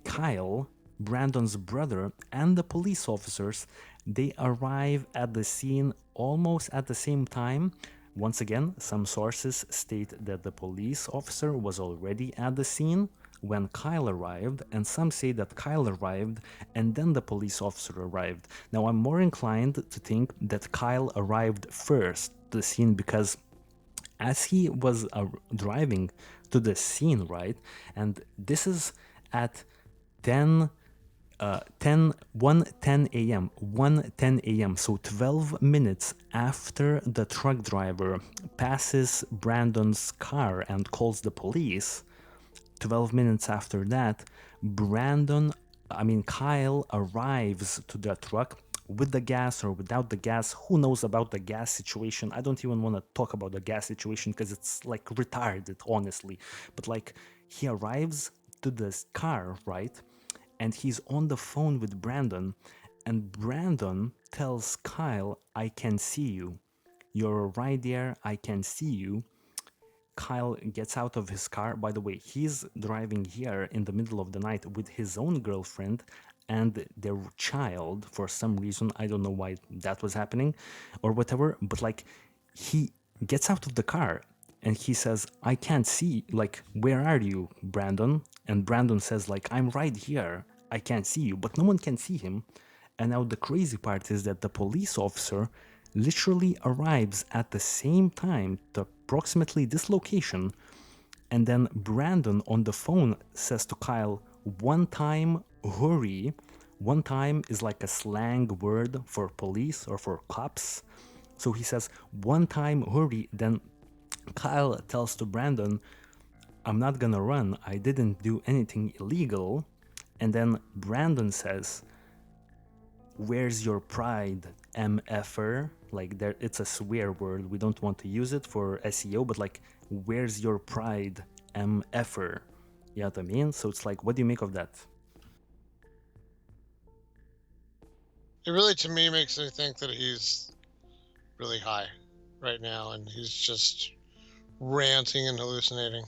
Kyle, Brandon's brother, and the police officers, they arrive at the scene almost at the same time. Once again, some sources state that the police officer was already at the scene when Kyle arrived, and some say that Kyle arrived and then the police officer arrived. Now, I'm more inclined to think that Kyle arrived first to the scene because as he was driving to the scene, right, and this is at 10 1:10 a.m. 1:10 a.m. So 12 minutes after the truck driver passes Brandon's car and calls the police, 12 minutes after that, Kyle arrives to the truck with the gas or without the gas. Who knows about the gas situation? I don't even want to talk about the gas situation because it's like retarded, honestly. But like, he arrives to this car, right? And he's on the phone with Brandon, and Brandon tells Kyle, I can see you. You're right there, I can see you. Kyle gets out of his car. By the way, he's driving here in the middle of the night with his own girlfriend and their child for some reason. I don't know why that was happening or whatever, but like, he gets out of the car and he says, I can't see, like, where are you, Brandon? And Brandon says, like, I'm right here, I can't see you, but no one can see him. And now the crazy part is that the police officer literally arrives at the same time to approximately this location, and then Brandon on the phone says to Kyle, one time, hurry. One time is like a slang word for police or for cops. So he says, one time, hurry. Then Kyle tells to Brandon, I'm not gonna run. I didn't do anything illegal. And then Brandon says, where's your pride, mf'er? Like there, it's a swear word. We don't want to use it for SEO, but like, where's your pride, mf'er? You know what I mean? So it's like, what do you make of that? It really, to me, makes me think that he's really high right now, and he's just ranting and hallucinating.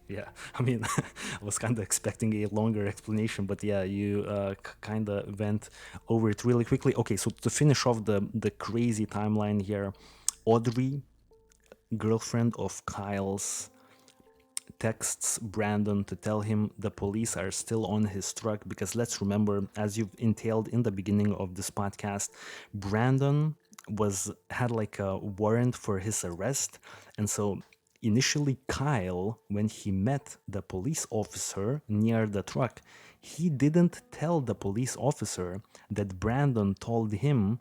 Yeah, I mean, I was kind of expecting a longer explanation, but yeah, you kind of went over it really quickly. Okay, so to finish off the crazy timeline here, Audrey, girlfriend of Kyle's, texts Brandon to tell him the police are still on his truck, because let's remember, as you've entailed in the beginning of this podcast, Brandon had like a warrant for his arrest. And so initially Kyle, when he met the police officer near the truck, he didn't tell the police officer that Brandon told him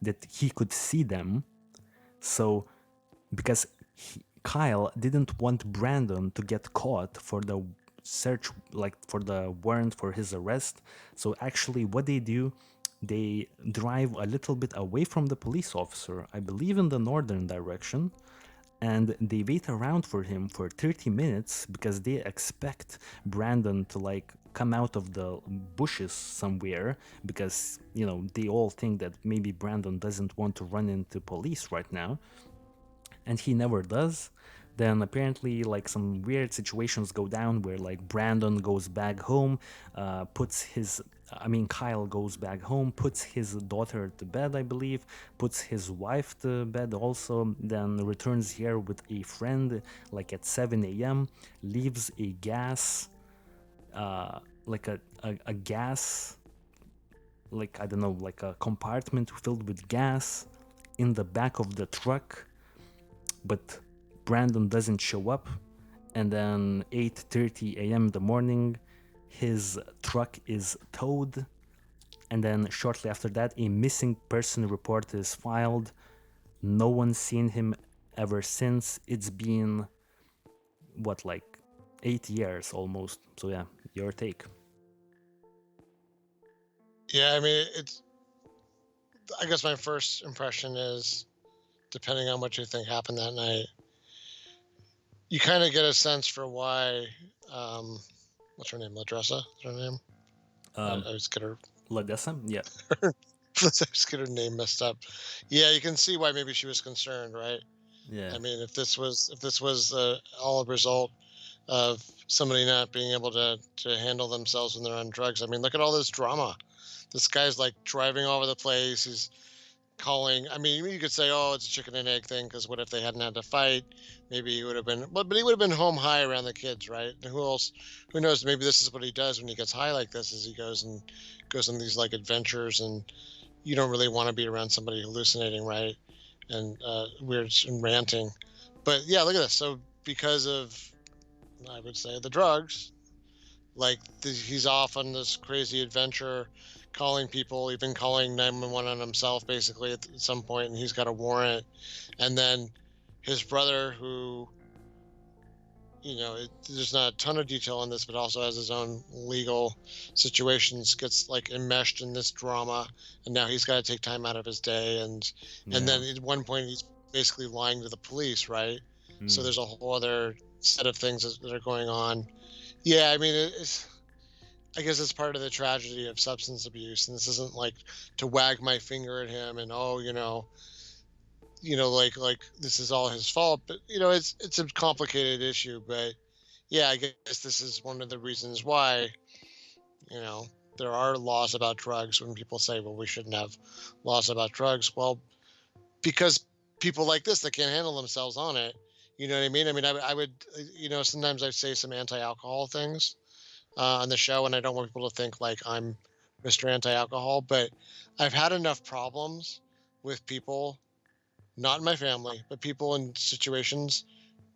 that he could see them. So because Kyle didn't want Brandon to get caught for the search, like for the warrant for his arrest. So actually, what they do, they drive a little bit away from the police officer, I believe in the northern direction, and they wait around for him for 30 minutes because they expect Brandon to like come out of the bushes somewhere, because you know they all think that maybe Brandon doesn't want to run into police right now, and he never does. Then apparently like some weird situations go down where like Brandon goes back home, Kyle goes back home, puts his daughter to bed, I believe, puts his wife to bed also, then returns here with a friend like at 7 a.m., leaves a gas, like a gas, like I don't know, like a compartment filled with gas in the back of the truck, but Brandon doesn't show up. And then 8:30 a.m. in the morning, his truck is towed. And then shortly after that, a missing person report is filed. No one's seen him ever since. It's been, what, like 8 years almost. So yeah, your take. Yeah, I mean, I guess my first impression is, depending on what you think happened that night, you kind of get a sense for why. What's her name? Ladressa? Is her name? I always get her. Ladessa? Yeah. I always get her name messed up. Yeah, you can see why maybe she was concerned, right? Yeah. I mean, if this was all a result of somebody not being able to handle themselves when they're on drugs. I mean, look at all this drama. This guy's like driving all over the place. He's calling. I mean, you could say, oh, it's a chicken and egg thing, because what if they hadn't had to fight? Maybe he would have been, but he would have been home high around the kids, right? And who else? Who knows? Maybe this is what he does when he gets high like this, is he goes on these like adventures, and you don't really want to be around somebody hallucinating, right? And weird and ranting. But yeah, look at this. So because of, I would say, the drugs, like he's off on this crazy adventure, calling people, even calling 911 on himself basically at some point, and he's got a warrant. And then his brother, who, there's not a ton of detail on this, but also has his own legal situations, gets like enmeshed in this drama, and now he's got to take time out of his day, and then at one point he's basically lying to the police, right? So there's a whole other set of things that are going on. Yeah, I mean, I guess it's part of the tragedy of substance abuse, and this isn't like to wag my finger at him and like this is all his fault, but it's a complicated issue. But yeah, I guess this is one of the reasons why there are laws about drugs. When people say, well, we shouldn't have laws about drugs, well, because people like this that can't handle themselves on it, you know what I mean? I mean, I would sometimes I say some anti-alcohol things on the show, and I don't want people to think like I'm Mr. Anti-Alcohol, but I've had enough problems with people, not in my family, but people in situations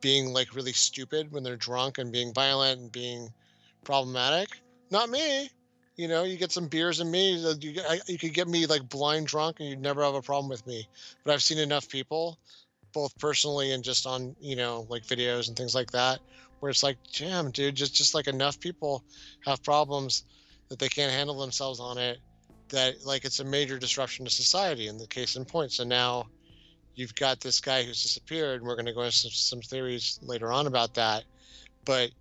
being like really stupid when they're drunk and being violent and being problematic. Not me. You get some beers in me, you could get me like blind drunk and you'd never have a problem with me. But I've seen enough people, both personally and just on, like videos and things like that, where it's like, damn, dude, just like enough people have problems that they can't handle themselves on it. that like it's a major disruption to society in the case in point. So now you've got this guy who's disappeared, and we're going to go into some theories later on about that. But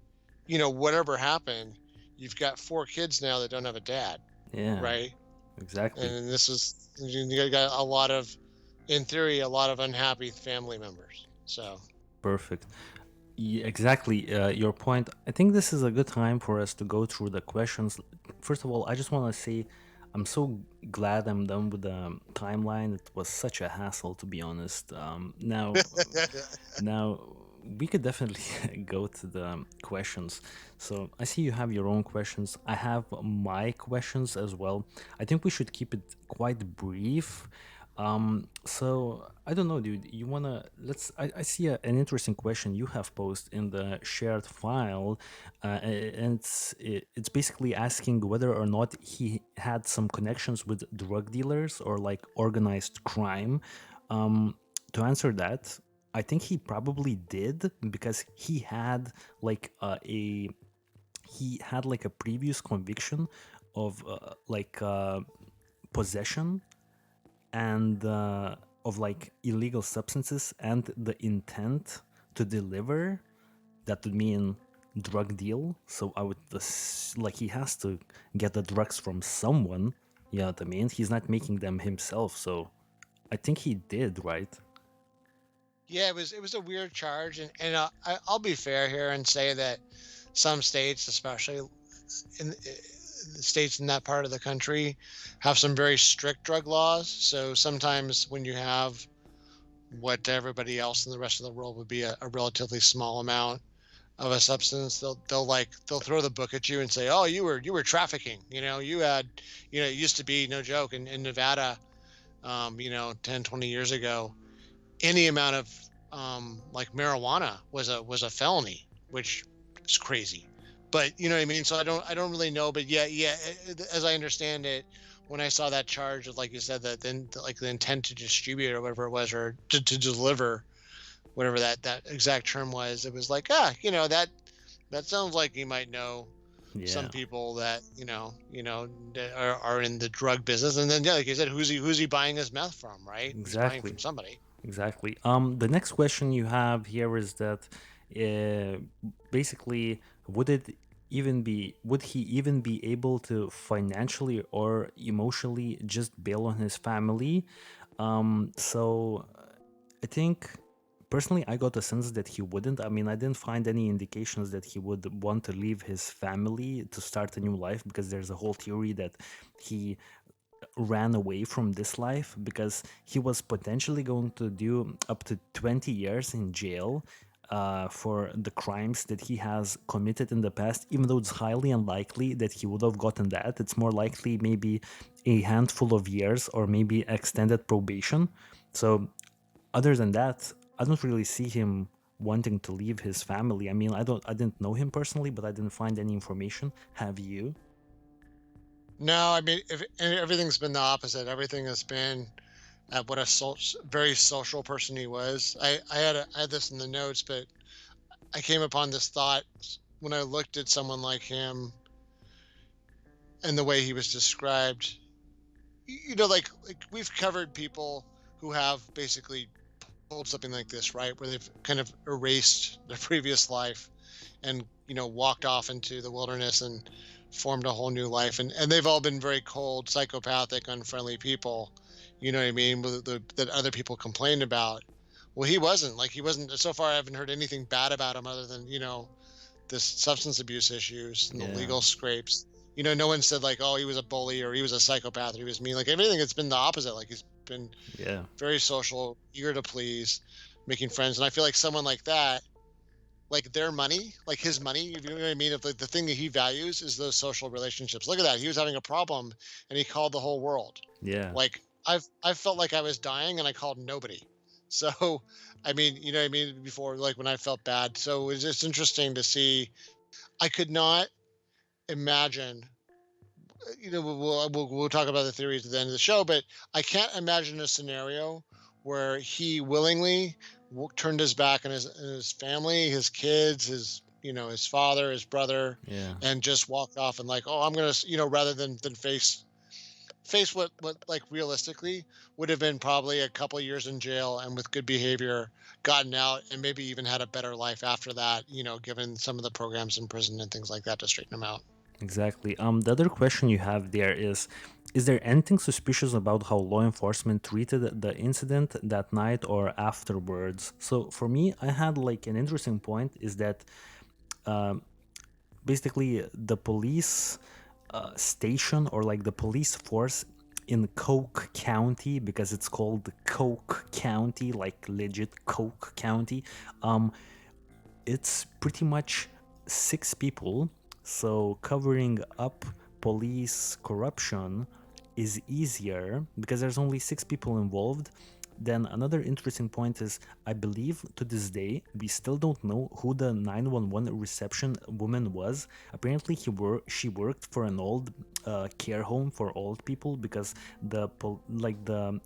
whatever happened, you've got 4 kids now that don't have a dad, Yeah, right? exactly. And this is you got a lot of, in theory, a lot of unhappy family members. So Perfect. Exactly. Your point. I think this is a good time for us to go through the questions. First of all, I just want to say I'm so glad I'm done with the timeline. It was such a hassle, to be honest. Now we could definitely go to the questions. So I see you have your own questions. I have my questions as well. I think we should keep it quite brief. So I don't know, dude. You wanna let's? I see an interesting question you have posted in the shared file, and it's basically asking whether or not he had some connections with drug dealers or like organized crime. To answer that, I think he probably did because like a he had like a previous conviction of possession and of like illegal substances and the intent to deliver. That would mean drug deal. So I would like he has to get the drugs from someone. You know what I mean? He's not making them himself. So I think he did, right? yeah, it was a weird charge, and I'll be fair here and say that some states, especially in the states in that part of the country, have some very strict drug laws. So sometimes when you have what to everybody else in the rest of the world would be a relatively small amount of a substance, they'll throw the book at you and say, oh, you were trafficking, you had, it used to be, no joke, in Nevada, 10, 20 years ago, any amount of like marijuana was a felony, which is crazy. But you know what I mean. So I don't really know. But yeah, as I understand it, when I saw that charge of, like you said, that then like the intent to distribute or whatever it was, or to deliver, whatever that exact term was, it was like, that sounds like you might know some Yeah, people that that are in the drug business. And then, yeah, like you said, who's he buying his meth from, right? He's buying exactly. from somebody. Exactly. The next question you have here is that uh, basically, would he even be able to financially or emotionally just bail on his family? So I think personally, I got a sense that he wouldn't. I mean, I didn't find any indications that he would want to leave his family to start a new life because there's a whole theory that he ran away from this life because he was potentially going to do up to 20 years in jail for the crimes that he has committed in the past, even though it's highly unlikely that he would have gotten that. It's more likely maybe a handful of years or maybe extended probation. So, other than that, I don't really see him wanting to leave his family. I mean, I didn't know him personally, but I didn't find any information. Have you? No, I mean, if and everything's been the opposite. Everything has been what a very social person he was. I had this in the notes, but I came upon this thought when I looked at someone like him and the way he was described. Like we've covered people who have basically pulled something like this, right, where they've kind of erased their previous life and walked off into the wilderness and formed a whole new life, and they've all been very cold, psychopathic, unfriendly people, you know what I mean, that other people complained about. Well, he wasn't so far. I haven't heard anything bad about him other than the substance abuse issues and the Yeah, legal scrapes. No one said like, oh, he was a bully or he was a psychopath or he was mean. Like everything, it's been the opposite. Like he's been yeah, very social, eager to please, making friends. And I feel like someone like that, like their money, like his money, if you know what I mean, if the thing that he values is those social relationships. Look at that. He was having a problem and he called the whole world. yeah. Like I've felt like I was dying and I called nobody. So I mean, you know what I mean, before, like when I felt bad. So it's just interesting to see. I could not imagine, we'll talk about the theories at the end of the show, but I can't imagine a scenario where he willingly turned his back on his family, his kids, his father, his brother, Yeah, and just walked off and like, oh, I'm gonna, rather than face what like realistically would have been probably a couple years in jail and with good behavior gotten out and maybe even had a better life after that, given some of the programs in prison and things like that to straighten them out. Exactly. The other question you have there is there anything suspicious about how law enforcement treated the incident that night or afterwards? So for me, I had like an interesting point is that basically the police station or like the police force in Coke County, because it's called Coke County, like legit Coke County, it's pretty much 6 people. So covering up police corruption is easier because there's only 6 people involved. Then another interesting point is I believe to this day we still don't know who the 911 reception woman was. Apparently she worked for an old care home for old people because the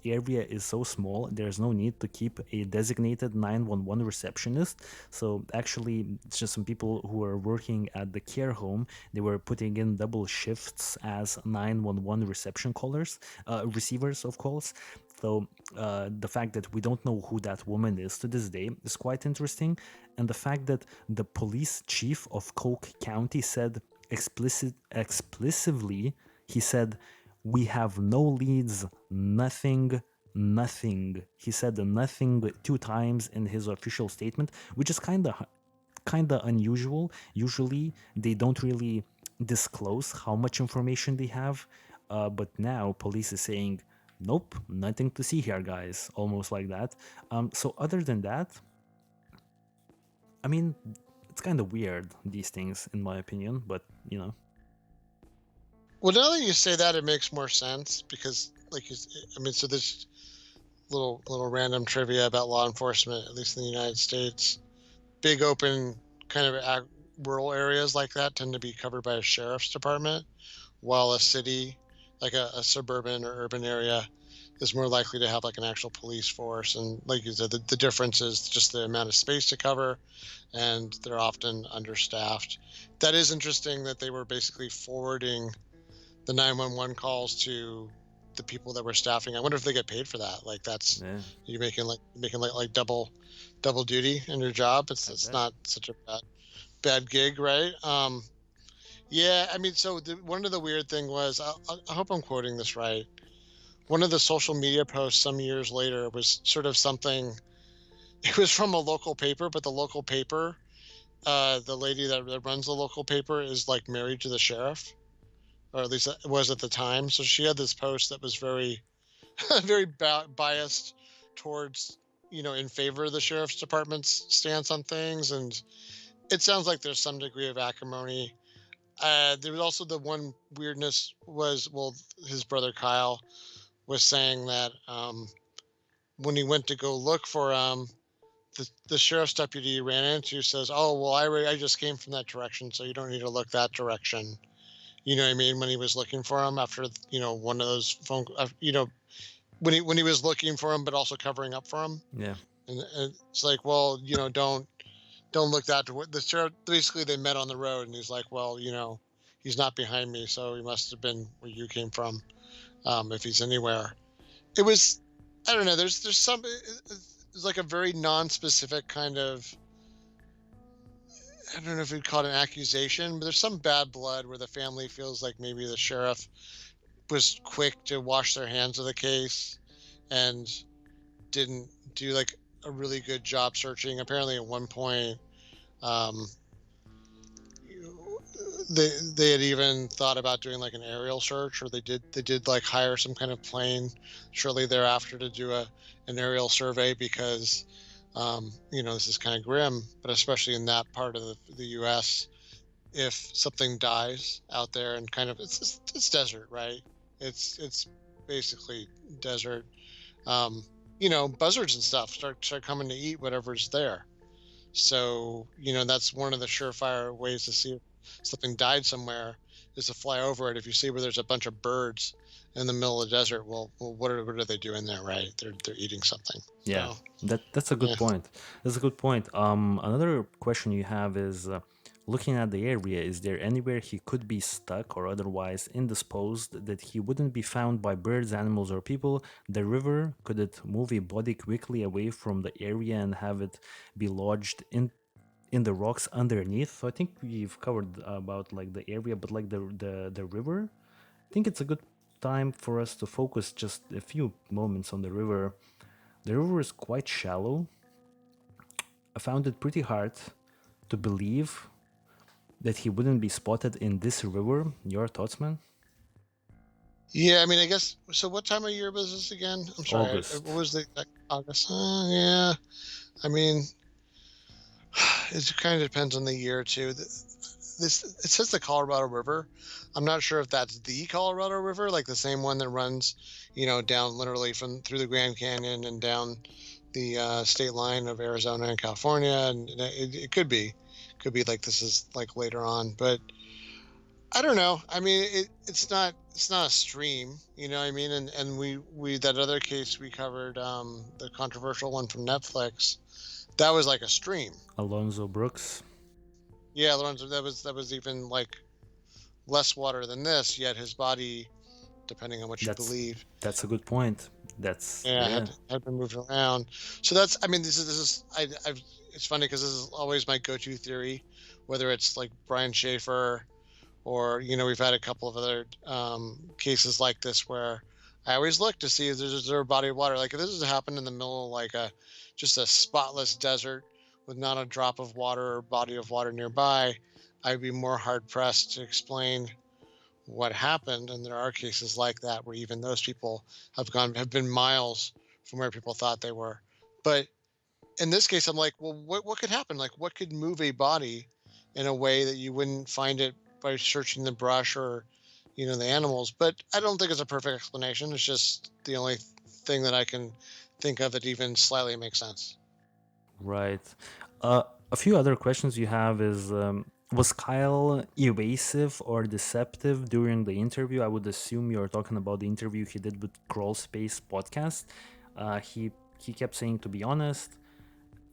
area is so small. There's no need to keep a designated 911 receptionist. So actually, it's just some people who are working at the care home. They were putting in double shifts as 911 reception callers, receivers of calls. So the fact that we don't know who that woman is to this day is quite interesting, and the fact that the police chief of Coke County said explicitly, he said, "We have no leads, nothing." Nothing. He said nothing 2 times in his official statement, which is kind of unusual. Usually, they don't really disclose how much information they have, but now police is saying, "Nope, nothing to see here, guys," almost like that. So other than that, I mean, it's kind of weird these things, in my opinion. But Well, now that you say that, it makes more sense because, like, I mean, so this little random trivia about law enforcement, at least in the United States. Big open kind of rural areas like that tend to be covered by a sheriff's department, while a city, like a suburban or urban area, is more likely to have like an actual police force. And like you said, the difference is just the amount of space to cover, and they're often understaffed. That is interesting that they were basically forwarding the 911 calls to the people that were staffing. I wonder if they get paid for that. Like that's yeah, you're making like double duty in your job. I It's bet. not such a bad gig, right? Yeah, I mean, so one of the weird thing was, I hope I'm quoting this right. One of the social media posts some years later was sort of something. It was from a local paper, but the local paper, the lady that runs the local paper is like married to the sheriff, or at least it was at the time. So she had this post that was very, very biased towards, in favor of the sheriff's department's stance on things. And it sounds like there's some degree of acrimony. There was also the one weirdness was, well, his brother Kyle was saying that when he went to go look for the sheriff's deputy he ran into says, "Oh, well, I just came from that direction, so you don't need to look that direction." You know what I mean? When he was looking for him after, one of those when he was looking for him, but also covering up for him. Yeah, And it's like, well, don't look that to the sheriff. Basically, they met on the road, and he's like, well, he's not behind me, so he must have been where you came from. If he's anywhere, it was, I don't know. There's some, it's like a very non-specific kind of, I don't know if we'd call it an accusation, but there's some bad blood where the family feels like maybe the sheriff was quick to wash their hands of the case and didn't do like a really good job searching. Apparently, at one point, um, they had even thought about doing like an aerial search, or they did like hire some kind of plane shortly thereafter to do an aerial survey because this is kind of grim, but especially in that part of the U.S., if something dies out there and kind of it's desert, right? It's basically desert. Buzzards and stuff start coming to eat whatever's there. So that's one of the surefire ways to see if something died somewhere is to fly over it. If you see where there's a bunch of birds in the middle of the desert, well, what are they doing there, right? They're eating something. yeah. So That's a good yeah. point. That's a good point. Another question you have is, Looking at the area, is there anywhere he could be stuck or otherwise indisposed that he wouldn't be found by birds, animals, or people? The river, could it move a body quickly away from the area and have it be lodged in the rocks underneath? So I think we've covered about like the area, but like the river, I think it's a good time for us to focus just a few moments on the river. The river is quite shallow. I found it pretty hard to believe that he wouldn't be spotted in this river. Your thoughts, man? Yeah, I mean, I guess. So, what time of year was this again? I'm sorry. What August. was the exact August? Yeah. I mean, it kind of depends on the year too. This it says the Colorado River. I'm not sure if that's the Colorado River, like the same one that runs, down literally from through the Grand Canyon and down the state line of Arizona and California, and it could be like this is like later on, but I don't know. I mean, it's not a stream, you know what I mean? And we that other case we covered, the controversial one from Netflix, that was like a stream. Alonzo Brooks. Yeah, Lorenzo, that was even like less water than this, yet his body, depending on what you That's believe, that's a good point. That's yeah, yeah. had been moved around. So that's, I mean, this is I've it's funny because this is always my go-to theory, whether it's like Brian Schaefer or we've had a couple of other cases like this where I always look to see if there's a body of water. Like if this has happened in the middle of like just a spotless desert with not a drop of water or body of water nearby, I'd be more hard pressed to explain what happened. And there are cases like that where even those people have been miles from where people thought they were. But in this case, I'm like, well, what could happen? Like, what could move a body in a way that you wouldn't find it by searching the brush or, the animals? But I don't think it's a perfect explanation. It's just the only thing that I can think of that even slightly makes sense. Right. A few other questions you have is was Kyle evasive or deceptive during the interview? I would assume you're talking about the interview he did with Crawl Space podcast. He kept saying to be honest,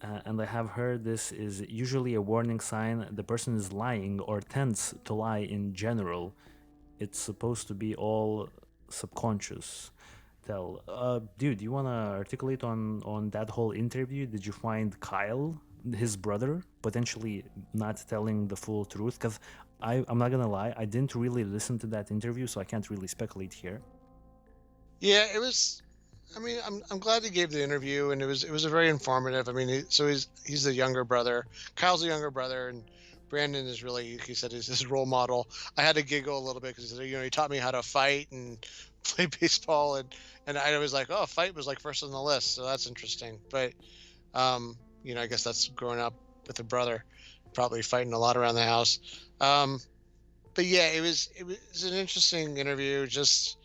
and I have heard this is usually a warning sign the person is lying or tends to lie in general. It's supposed to be all subconscious. Tell, dude, you wanna articulate on that whole interview? Did you find Kyle, his brother, potentially not telling the full truth? Because I'm not gonna lie, I didn't really listen to that interview, so I can't really speculate here. Yeah, it was. I mean, I'm glad he gave the interview, and it was a very informative. I mean, so he's the younger brother. Kyle's the younger brother, and Brandon is really, he said, is his role model. I had to giggle a little bit because he said, he taught me how to fight and play baseball, and I was like, oh, fight was like first on the list, so that's interesting. But I guess that's growing up with a brother, probably fighting a lot around the house. But yeah, it was an interesting interview. Just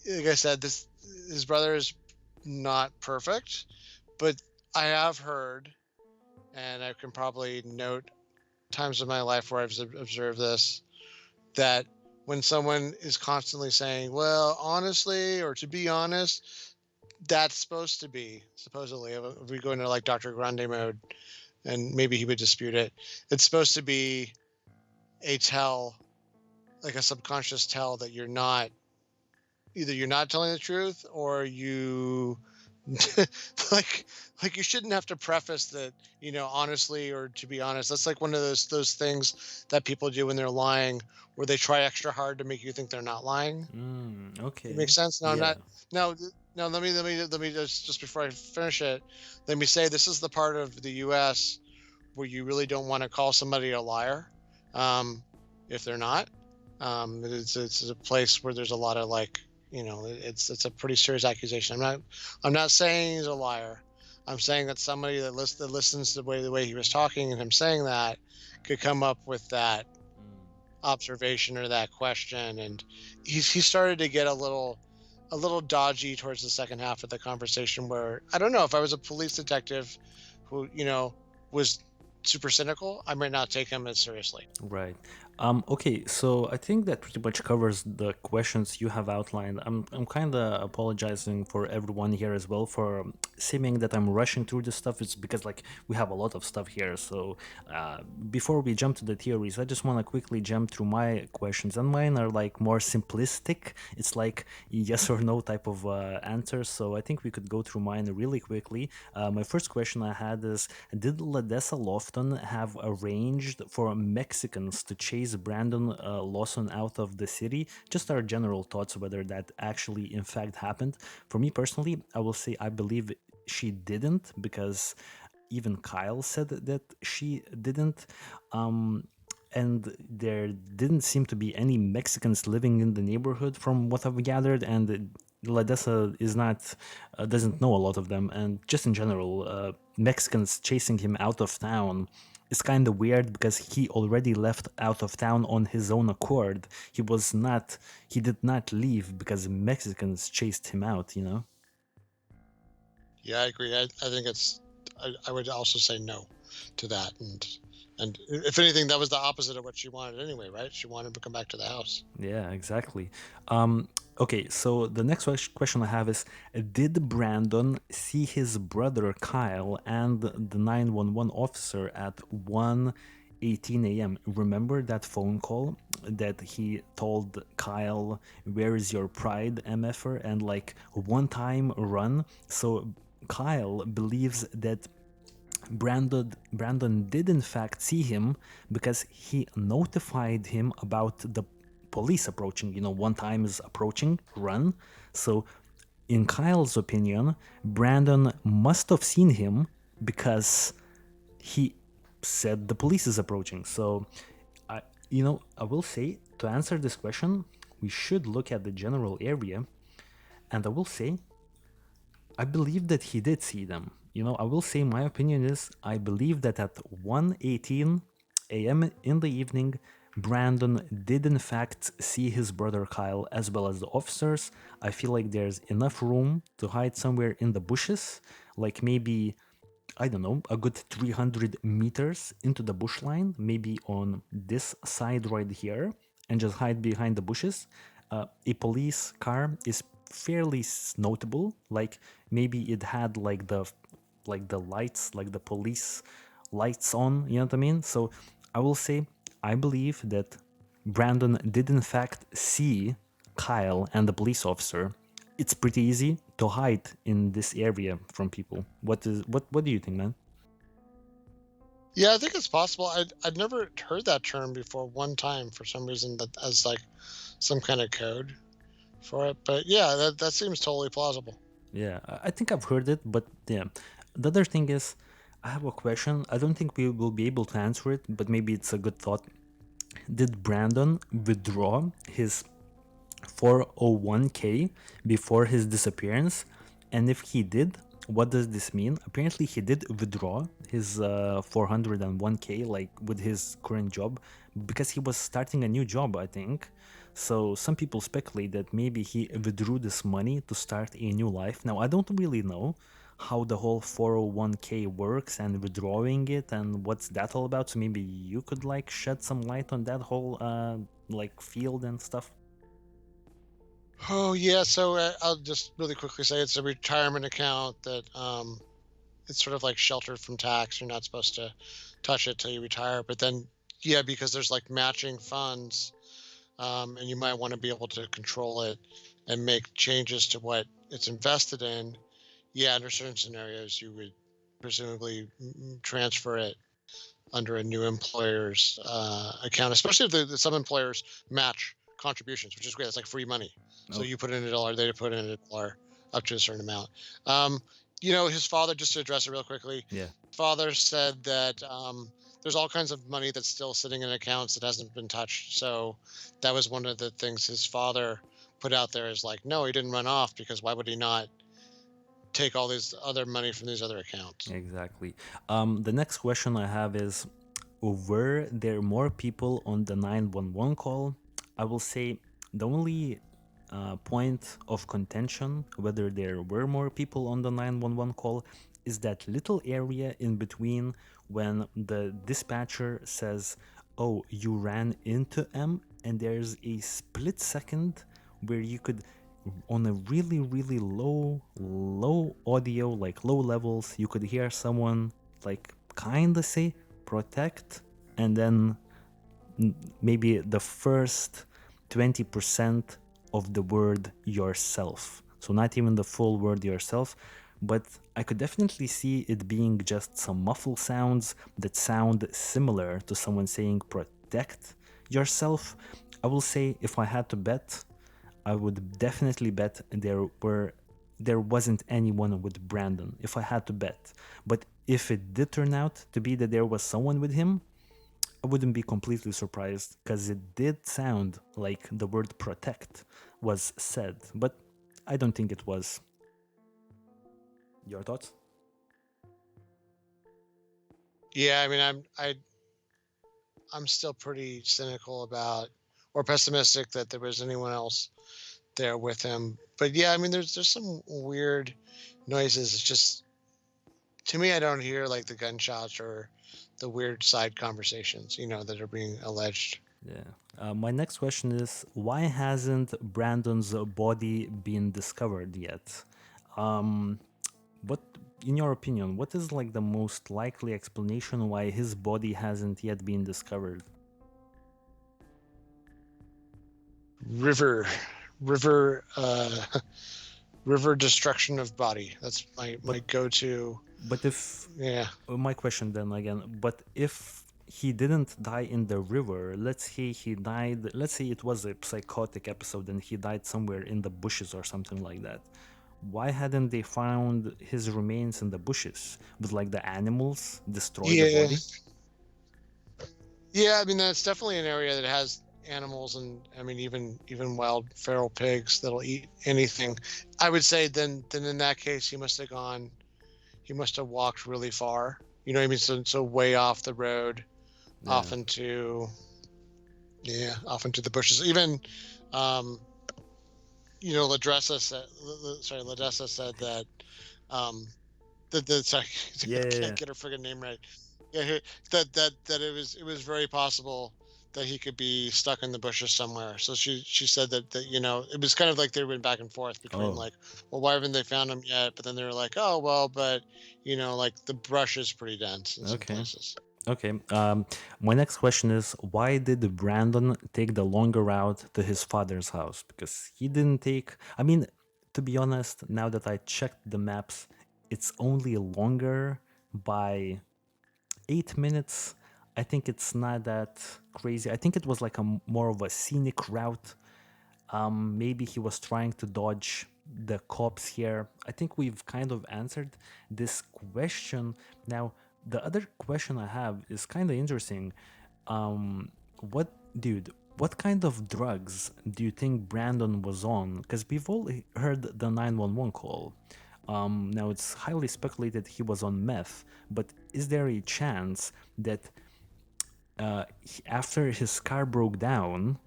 like I said, his brother is not perfect, but I have heard, and I can probably note times in my life where I've observed this, that when someone is constantly saying, well, honestly, or to be honest, that's supposed to be, supposedly, if we go into like Dr. Grande mode, and maybe he would dispute it, it's supposed to be a tell, like a subconscious tell that either you're not telling the truth or you like you shouldn't have to preface that, honestly or to be honest. That's like one of those things that people do when they're lying, where they try extra hard to make you think they're not lying. It Okay. makes sense. No, I'm Yeah. not. No, no. Let me just before I finish it, let me say this is the part of the U.S. where you really don't want to call somebody a liar, if they're not. It's a place where there's a lot of like, it's a pretty serious accusation. I'm not saying he's a liar. I'm saying that somebody that listens to the way he was talking and him saying that could come up with that observation or that question, and he started to get a little dodgy towards the second half of the conversation, where I don't know, if I was a police detective who was super cynical, I might not take him as seriously. Right. Okay, so I think that pretty much covers the questions you have outlined. I'm kind of apologizing for everyone here as well for seeming that I'm rushing through this stuff. It's because like we have a lot of stuff here. So before we jump to the theories, I just want to quickly jump through my questions, and mine are like more simplistic. It's like yes or no type of answers. So I think we could go through mine really quickly. My first question I had is: did Ladessa Lofton have arranged for Mexicans to chase Brandon Lawson out of the city? Just our general thoughts whether that actually in fact happened. For me personally, I will say I believe she didn't, because even Kyle said that she didn't. Um, and there didn't seem to be any Mexicans living in the neighborhood from what I've gathered, and Ladessa is not doesn't know a lot of them, and just in general, Mexicans chasing him out of town is kind of weird because he already left out of town on his own accord. He did not leave because Mexicans chased him out, you know? Yeah, I agree. I think it's. I would also say no to that, and if anything, that was the opposite of what she wanted anyway, right? She wanted to come back to the house. Yeah, exactly. Okay, so the next question I have is: did Brandon see his brother Kyle and the 911 officer at 1:18 a.m.? Remember that phone call that he told Kyle, "Where is your pride, MFer?" and like one time run. So Kyle believes that Brandon did in fact see him because he notified him about the police approaching. You know, one time is approaching, run. So, in Kyle's opinion, Brandon must have seen him because he said the police is approaching. So, I will say to answer this question, we should look at the general area, and I will say I believe that he did see them. I will say my opinion is I believe that at 1:18 a.m. in the evening, Brandon did in fact see his brother Kyle as well as the officers. I feel like there's enough room to hide somewhere in the bushes, like maybe I don't know, a good 300 meters into the bush line, maybe on this side right here, and just hide behind the bushes. A police car is fairly notable. Like maybe it had like the lights, like the police lights on. You know what I mean? So I will say I believe that Brandon did in fact see Kyle and the police officer. It's pretty easy to hide in this area from people. What do you think, man? Yeah, I think it's possible. I'd never heard that term before. One time for some reason that as like some kind of code for it, but yeah, that seems totally plausible. Yeah, I think I've heard it, but yeah. The other thing is, I have a question. I don't think we will be able to answer it, but maybe it's a good thought. Did Brandon withdraw his 401k before his disappearance? And if he did, what does this mean? Apparently, he did withdraw his 401k, like with his current job, because he was starting a new job, I think. So some people speculate that maybe he withdrew this money to start a new life. Now, I don't really know how the whole 401k works and withdrawing it and what's that all about. So maybe you could like shed some light on that whole like field and stuff. Oh yeah, so I'll just really quickly say it's a retirement account that it's sort of like sheltered from tax. You're not supposed to touch it till you retire, but then yeah, because there's like matching funds, and you might want to be able to control it and make changes to what it's invested in. Yeah, under certain scenarios, you would presumably transfer it under a new employer's account, especially if some employers match contributions, which is great. That's like free money. So Oh, you put in $1, they put in $1 up to a certain amount. Um, his father, just to address it real quickly, yeah. father said that there's all kinds of money that's still sitting in accounts that hasn't been touched. So that was one of the things his father put out there is like, no, he didn't run off because why would he not take all these other money from these other accounts? Exactly. The next question I have is: were there more people on the 911 call? I will say the only point of contention, whether there were more people on the 911 call, is that little area in between when the dispatcher says, oh, you ran into M, and there's a split second where you could, on a really, really low audio, like low levels, you could hear someone like kind of say protect, and then maybe the first 20% of the word yourself. So not even the full word yourself, but I could definitely see it being just some muffle sounds that sound similar to someone saying protect yourself. I will say if I had to bet, I would definitely bet there wasn't anyone with Brandon if I had to bet. But if it did turn out to be that there was someone with him, I wouldn't be completely surprised because it did sound like the word protect was said, but I don't think it was. Your thoughts? Yeah, I mean, I'm still pretty cynical about or pessimistic that there was anyone else there with him. But yeah, I mean, there's some weird noises. It's just to me, I don't hear like the gunshots or the weird side conversations, that are being alleged. Yeah. My next question is why hasn't Brandon's body been discovered yet? Um, what, in your opinion, what is like the most likely explanation why his body hasn't yet been discovered? River, river, river destruction of body. That's my But go-to. but if Yeah. my question then again, but if he didn't die in the river, let's say he died, let's say it was a psychotic episode and he died somewhere in the bushes or something like that. Why hadn't they found his remains in the bushes? Would like the animals destroy the Yeah. body? Yeah, I mean that's definitely an area that has animals, and I mean even wild feral pigs that'll eat anything. I would say then in that case he must have walked really far. You know what I mean? So way off the road, Yeah. off into off into the bushes. Even um Ladressa said Ladessa said that um sorry, I Yeah, yeah, can't yeah. get her friggin' name right. Yeah, that it was very possible that he could be stuck in the bushes somewhere. So she said that it was kind of like they went back and forth between Oh, like, well, why haven't they found him yet? But then they were like, oh well, but like the brush is pretty dense in some okay. places. Okay. My next question is why did Brandon take the longer route to his father's house? Because he didn't take. I mean, to be honest, now that I checked the maps, it's only longer by 8 minutes. I think it's not that crazy. I think it was like more of a scenic route. Maybe he was trying to dodge the cops here. I think we've kind of answered this question. Now, the other question I have is kind of interesting. What, dude, what kind of drugs do you think Brandon was on? Because we've all heard the 911 call. Now, it's highly speculated he was on meth, but is there a chance that after his car broke down,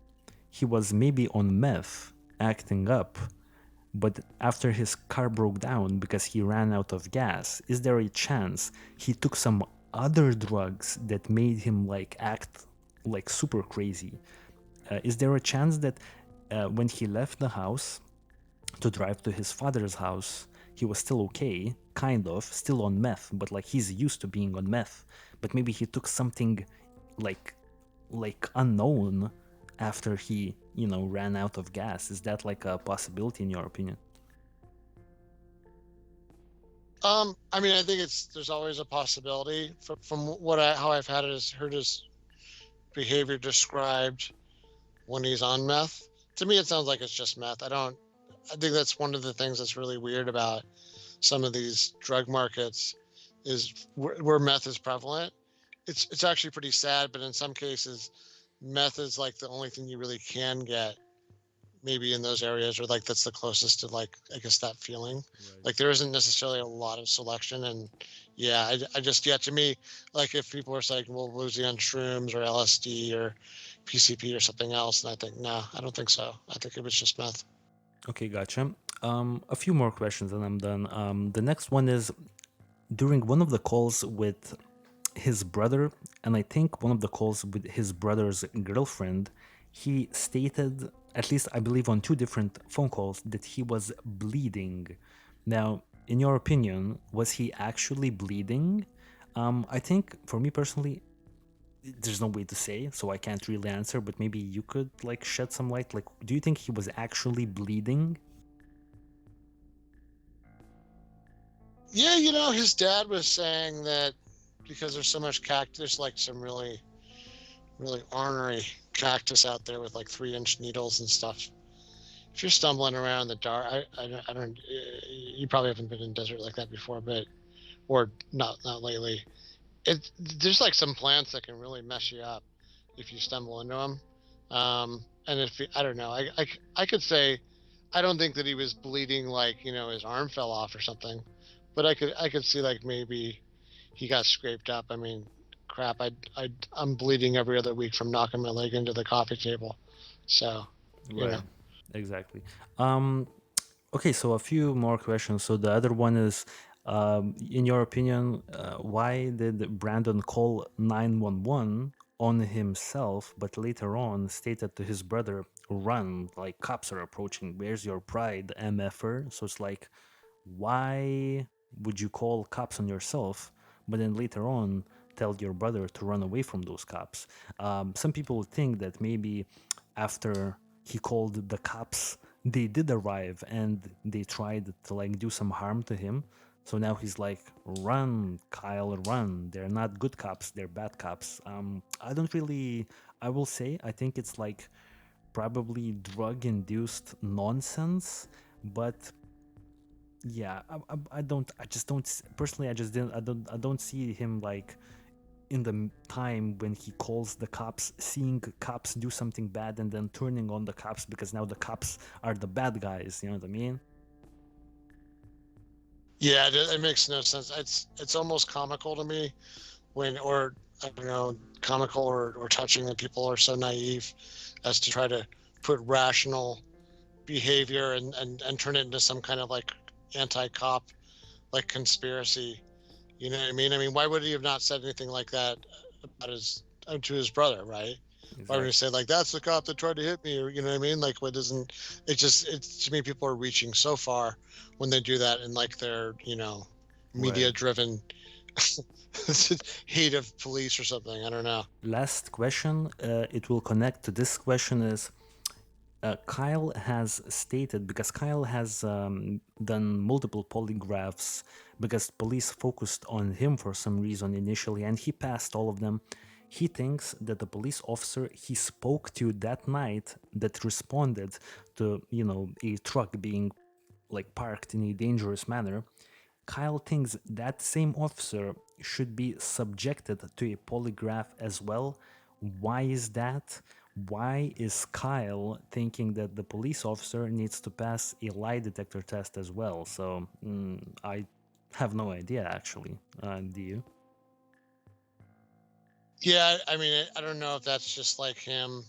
he was maybe on meth, acting up, but after his car broke down because he ran out of gas, is there a chance he took some other drugs that made him like act like super crazy? Is there a chance that when he left the house to drive to his father's house, he was still okay, kind of, still on meth, but like he's used to being on meth, but maybe he took something like unknown after he ran out of gas? Is that like a possibility in your opinion? I mean, I think there's always a possibility from what how I've heard his behavior described when he's on meth. To me, it sounds like it's just meth. I think that's one of the things that's really weird about some of these drug markets is where meth is prevalent. It's actually pretty sad, but in some cases, meth is like the only thing you really can get maybe in those areas, or like that's the closest to like I guess that feeling. Right. Like there isn't necessarily a lot of selection, and yeah, I just to me, like if people are saying, well, was he on shrooms or LSD or PCP or something else, and I think no, I don't think so. I think it was just meth. Okay, gotcha. A few more questions and I'm done. The next one is during one of the calls with his brother, and I think one of the calls with his brother's girlfriend, he stated, at least I believe on two different phone calls, that he was bleeding. Now, in your opinion, was he actually bleeding? I think for me personally, there's no way to say, so I can't really answer, but maybe you could like shed some light. Like, do you think he was actually bleeding? Yeah, his dad was saying that because there's so much cactus, there's like some really, really ornery cactus out there with like 3-inch needles and stuff. If you're stumbling around in the dark, I don't, you probably haven't been in desert like that before, but, or not lately. There's like some plants that can really mess you up if you stumble into them. And if I don't know, I could say I don't think that he was bleeding like his arm fell off or something, but I could see like maybe he got scraped up. I mean, crap, I'm bleeding every other week from knocking my leg into the coffee table, so you know. Right. Exactly. Um, okay, so a few more questions. So the other one is, in your opinion, why did Brandon call 911 on himself, but later on stated to his brother, "Run! Like cops are approaching. Where's your pride, MFer?" So it's like, why would you call cops on yourself, but then later on tell your brother to run away from those cops? Some people think that maybe after he called the cops, they did arrive and they tried to like do some harm to him. So now he's like, "Run, Kyle, run! They're not good cops; they're bad cops." I don't really. I will say I think it's like probably drug-induced nonsense, but yeah, I don't, I just don't personally, I just didn't, I don't see him like in the time when he calls the cops, seeing cops do something bad and then turning on the cops because now the cops are the bad guys, you know what I mean? Yeah, it makes no sense. It's almost comical to me when, or I don't know, comical or touching that people are so naive as to try to put rational behavior and turn it into some kind of like anti-cop like conspiracy. You know what I mean? I mean, why would he have not said anything like that about his to his brother, right? Why would he Exactly. say like that's the cop that tried to hit me, or you know what I mean? Like, what doesn't it just? It's to me, people are reaching so far when they do that in like their Right. media driven hate of police or something. I don't know. Last question, it will connect to this question is, Kyle has stated, because Kyle has done multiple polygraphs because police focused on him for some reason initially and he passed all of them. He thinks that the police officer he spoke to that night that responded to, you know, a truck being like parked in a dangerous manner, Kyle thinks that same officer should be subjected to a polygraph as well. Why is that? Why is Kyle thinking that the police officer needs to pass a lie detector test as well? So I have no idea actually. Do you? Yeah, I mean, I don't know if that's just like him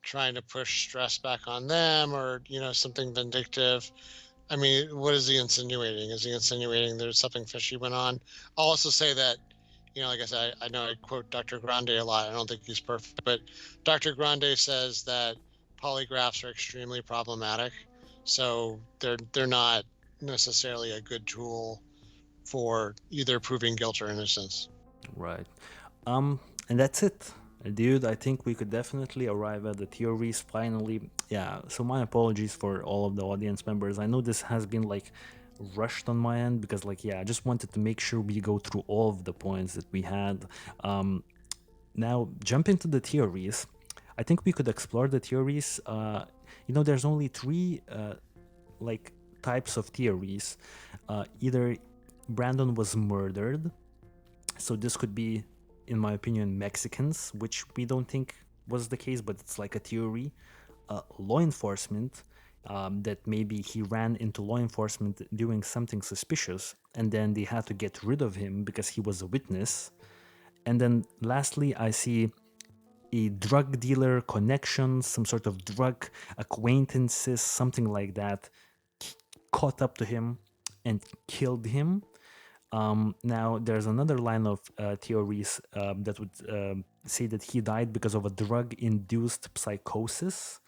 trying to push stress back on them or something vindictive. I mean, what is he insinuating? Is he insinuating there's something fishy went on? I'll also say that, like I said, I know I quote Dr. Grande a lot. I don't think he's perfect, but Dr. Grande says that polygraphs are extremely problematic. So they're not necessarily a good tool for either proving guilt or innocence. Right. And that's it. Dude, I think we could definitely arrive at the theories finally. Yeah, so my apologies for all of the audience members. I know this has been like rushed on my end because like yeah, I just wanted to make sure we go through all of the points that we had. Now, jump into the theories. I think we could explore the theories. There's only three like types of theories. Either Brandon was murdered, so this could be, in my opinion, Mexicans, which we don't think was the case, but it's like a theory. Law enforcement, that maybe he ran into law enforcement doing something suspicious, and then they had to get rid of him because he was a witness. And then lastly, I see a drug dealer connection, some sort of drug acquaintances, something like that, caught up to him and killed him. Now, there's another line of theories that would say that he died because of a drug-induced psychosis.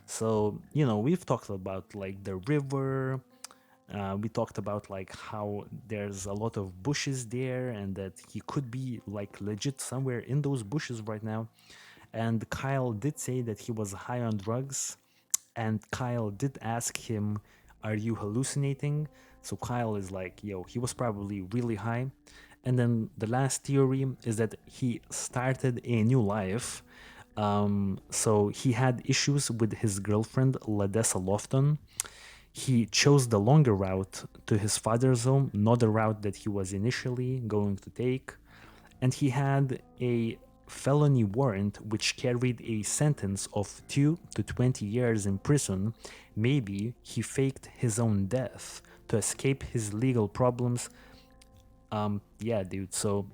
So, we've talked about like the river. We talked about like how there's a lot of bushes there, and that he could be like legit somewhere in those bushes right now. And Kyle did say that he was high on drugs, and Kyle did ask him, "Are you hallucinating?" So Kyle is like, "Yo, he was probably really high." And then the last theory is that he started a new life. So he had issues with his girlfriend, Ladessa Lofton. He chose the longer route to his father's home, not the route that he was initially going to take. And he had a felony warrant which carried a sentence of 2 to 20 years in prison. Maybe he faked his own death to escape his legal problems. Yeah, dude. So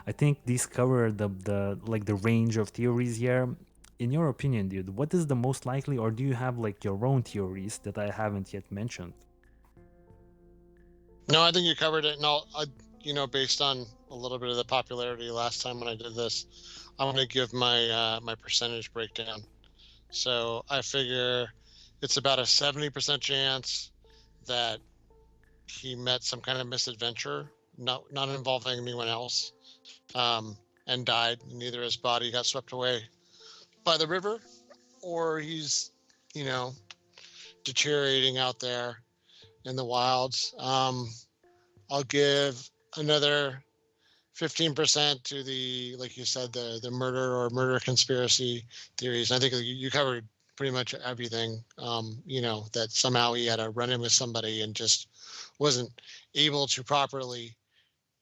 I think these cover the range of theories here. In your opinion, dude, what is the most likely, or do you have like your own theories that I haven't yet mentioned? No, I think you covered it, and based on a little bit of the popularity last time when I did this, I'm going to give my percentage breakdown. So I figure it's about a 70% chance that he met some kind of misadventure, not involving anyone else, and died, and either his body got swept away by the river, or he's, you know, deteriorating out there in the wilds. I'll give another 15% to the, like you said, the murder or murder conspiracy theories. I think you covered pretty much everything. That somehow he had a run-in with somebody and just wasn't able to properly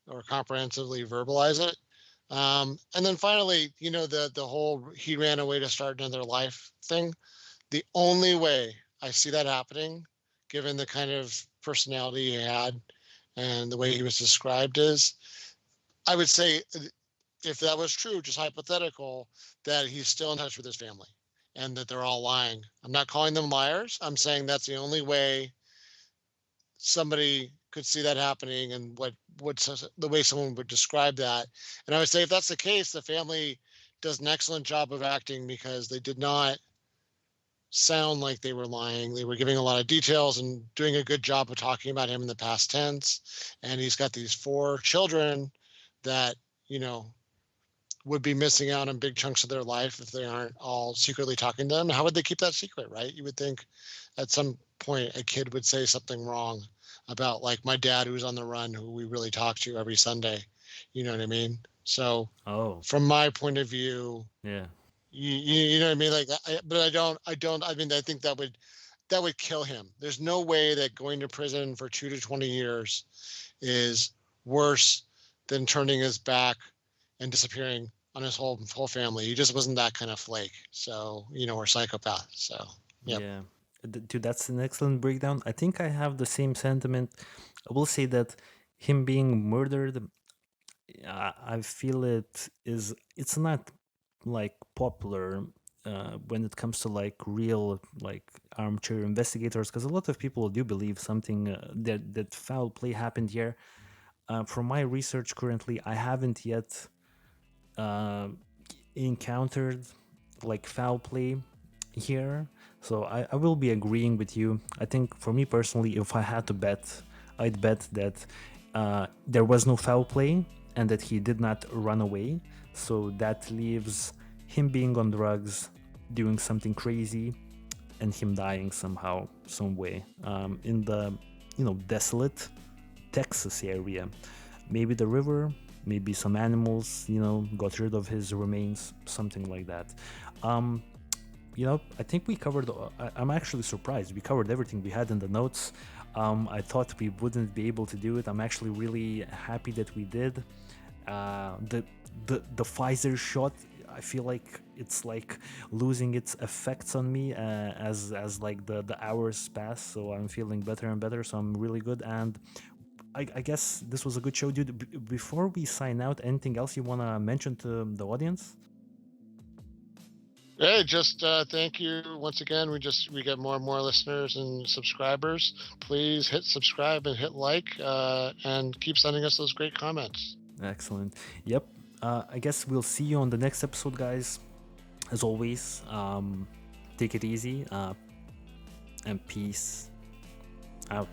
or comprehensively verbalize it. And then finally, the whole he ran away to start another life thing. The only way I see that happening, given the kind of personality he had and the way he was described, is I would say, if that was true, just hypothetical, that he's still in touch with his family and that they're all lying. I'm not calling them liars. I'm saying that's the only way somebody could see that happening, and what the way someone would describe that. And I would say, if that's the case, the family does an excellent job of acting, because they did not sound like they were lying. They were giving a lot of details and doing a good job of talking about him in the past tense. And he's got these 4 children that, you know, would be missing out on big chunks of their life if they aren't all secretly talking to them. How would they keep that secret, right? You would think at some point a kid would say something wrong about, like, my dad who's on the run, who we really talk to every Sunday. You know what I mean? So Oh, from my point of view, yeah. you know what I mean? Like, but I mean, I think that would kill him. There's no way that going to prison for 2 to 20 years is worse than turning his back and disappearing on his whole family. He just wasn't that kind of flake. So, or psychopath. So, yep. Yeah, dude, that's an excellent breakdown. I think I have the same sentiment. I will say that him being murdered, I feel it's not like popular when it comes to like real like armchair investigators, because a lot of people do believe something that foul play happened here. From my research currently, I haven't yet uh, encountered like foul play here. So I will be agreeing with you. I think for me personally, if I had to bet, I'd bet that there was no foul play and that he did not run away. So that leaves him being on drugs, doing something crazy, and him dying somehow, some way, in the desolate Texas area. Maybe the river, maybe some animals, got rid of his remains, something like that. Um, I think we covered. I'm actually surprised. We covered everything we had in the notes. I thought we wouldn't be able to do it. I'm actually really happy that we did. The Pfizer shot, I feel like it's like losing its effects on me as like the hours pass. So I'm feeling better and better. So I'm really good. And I guess this was a good show, dude. Before we sign out, anything else you wanna mention to the audience? Hey, just thank you once again. We get more and more listeners and subscribers. Please hit subscribe and hit like, and keep sending us those great comments. Excellent. Yep. I guess we'll see you on the next episode, guys. As always, take it easy, and peace out.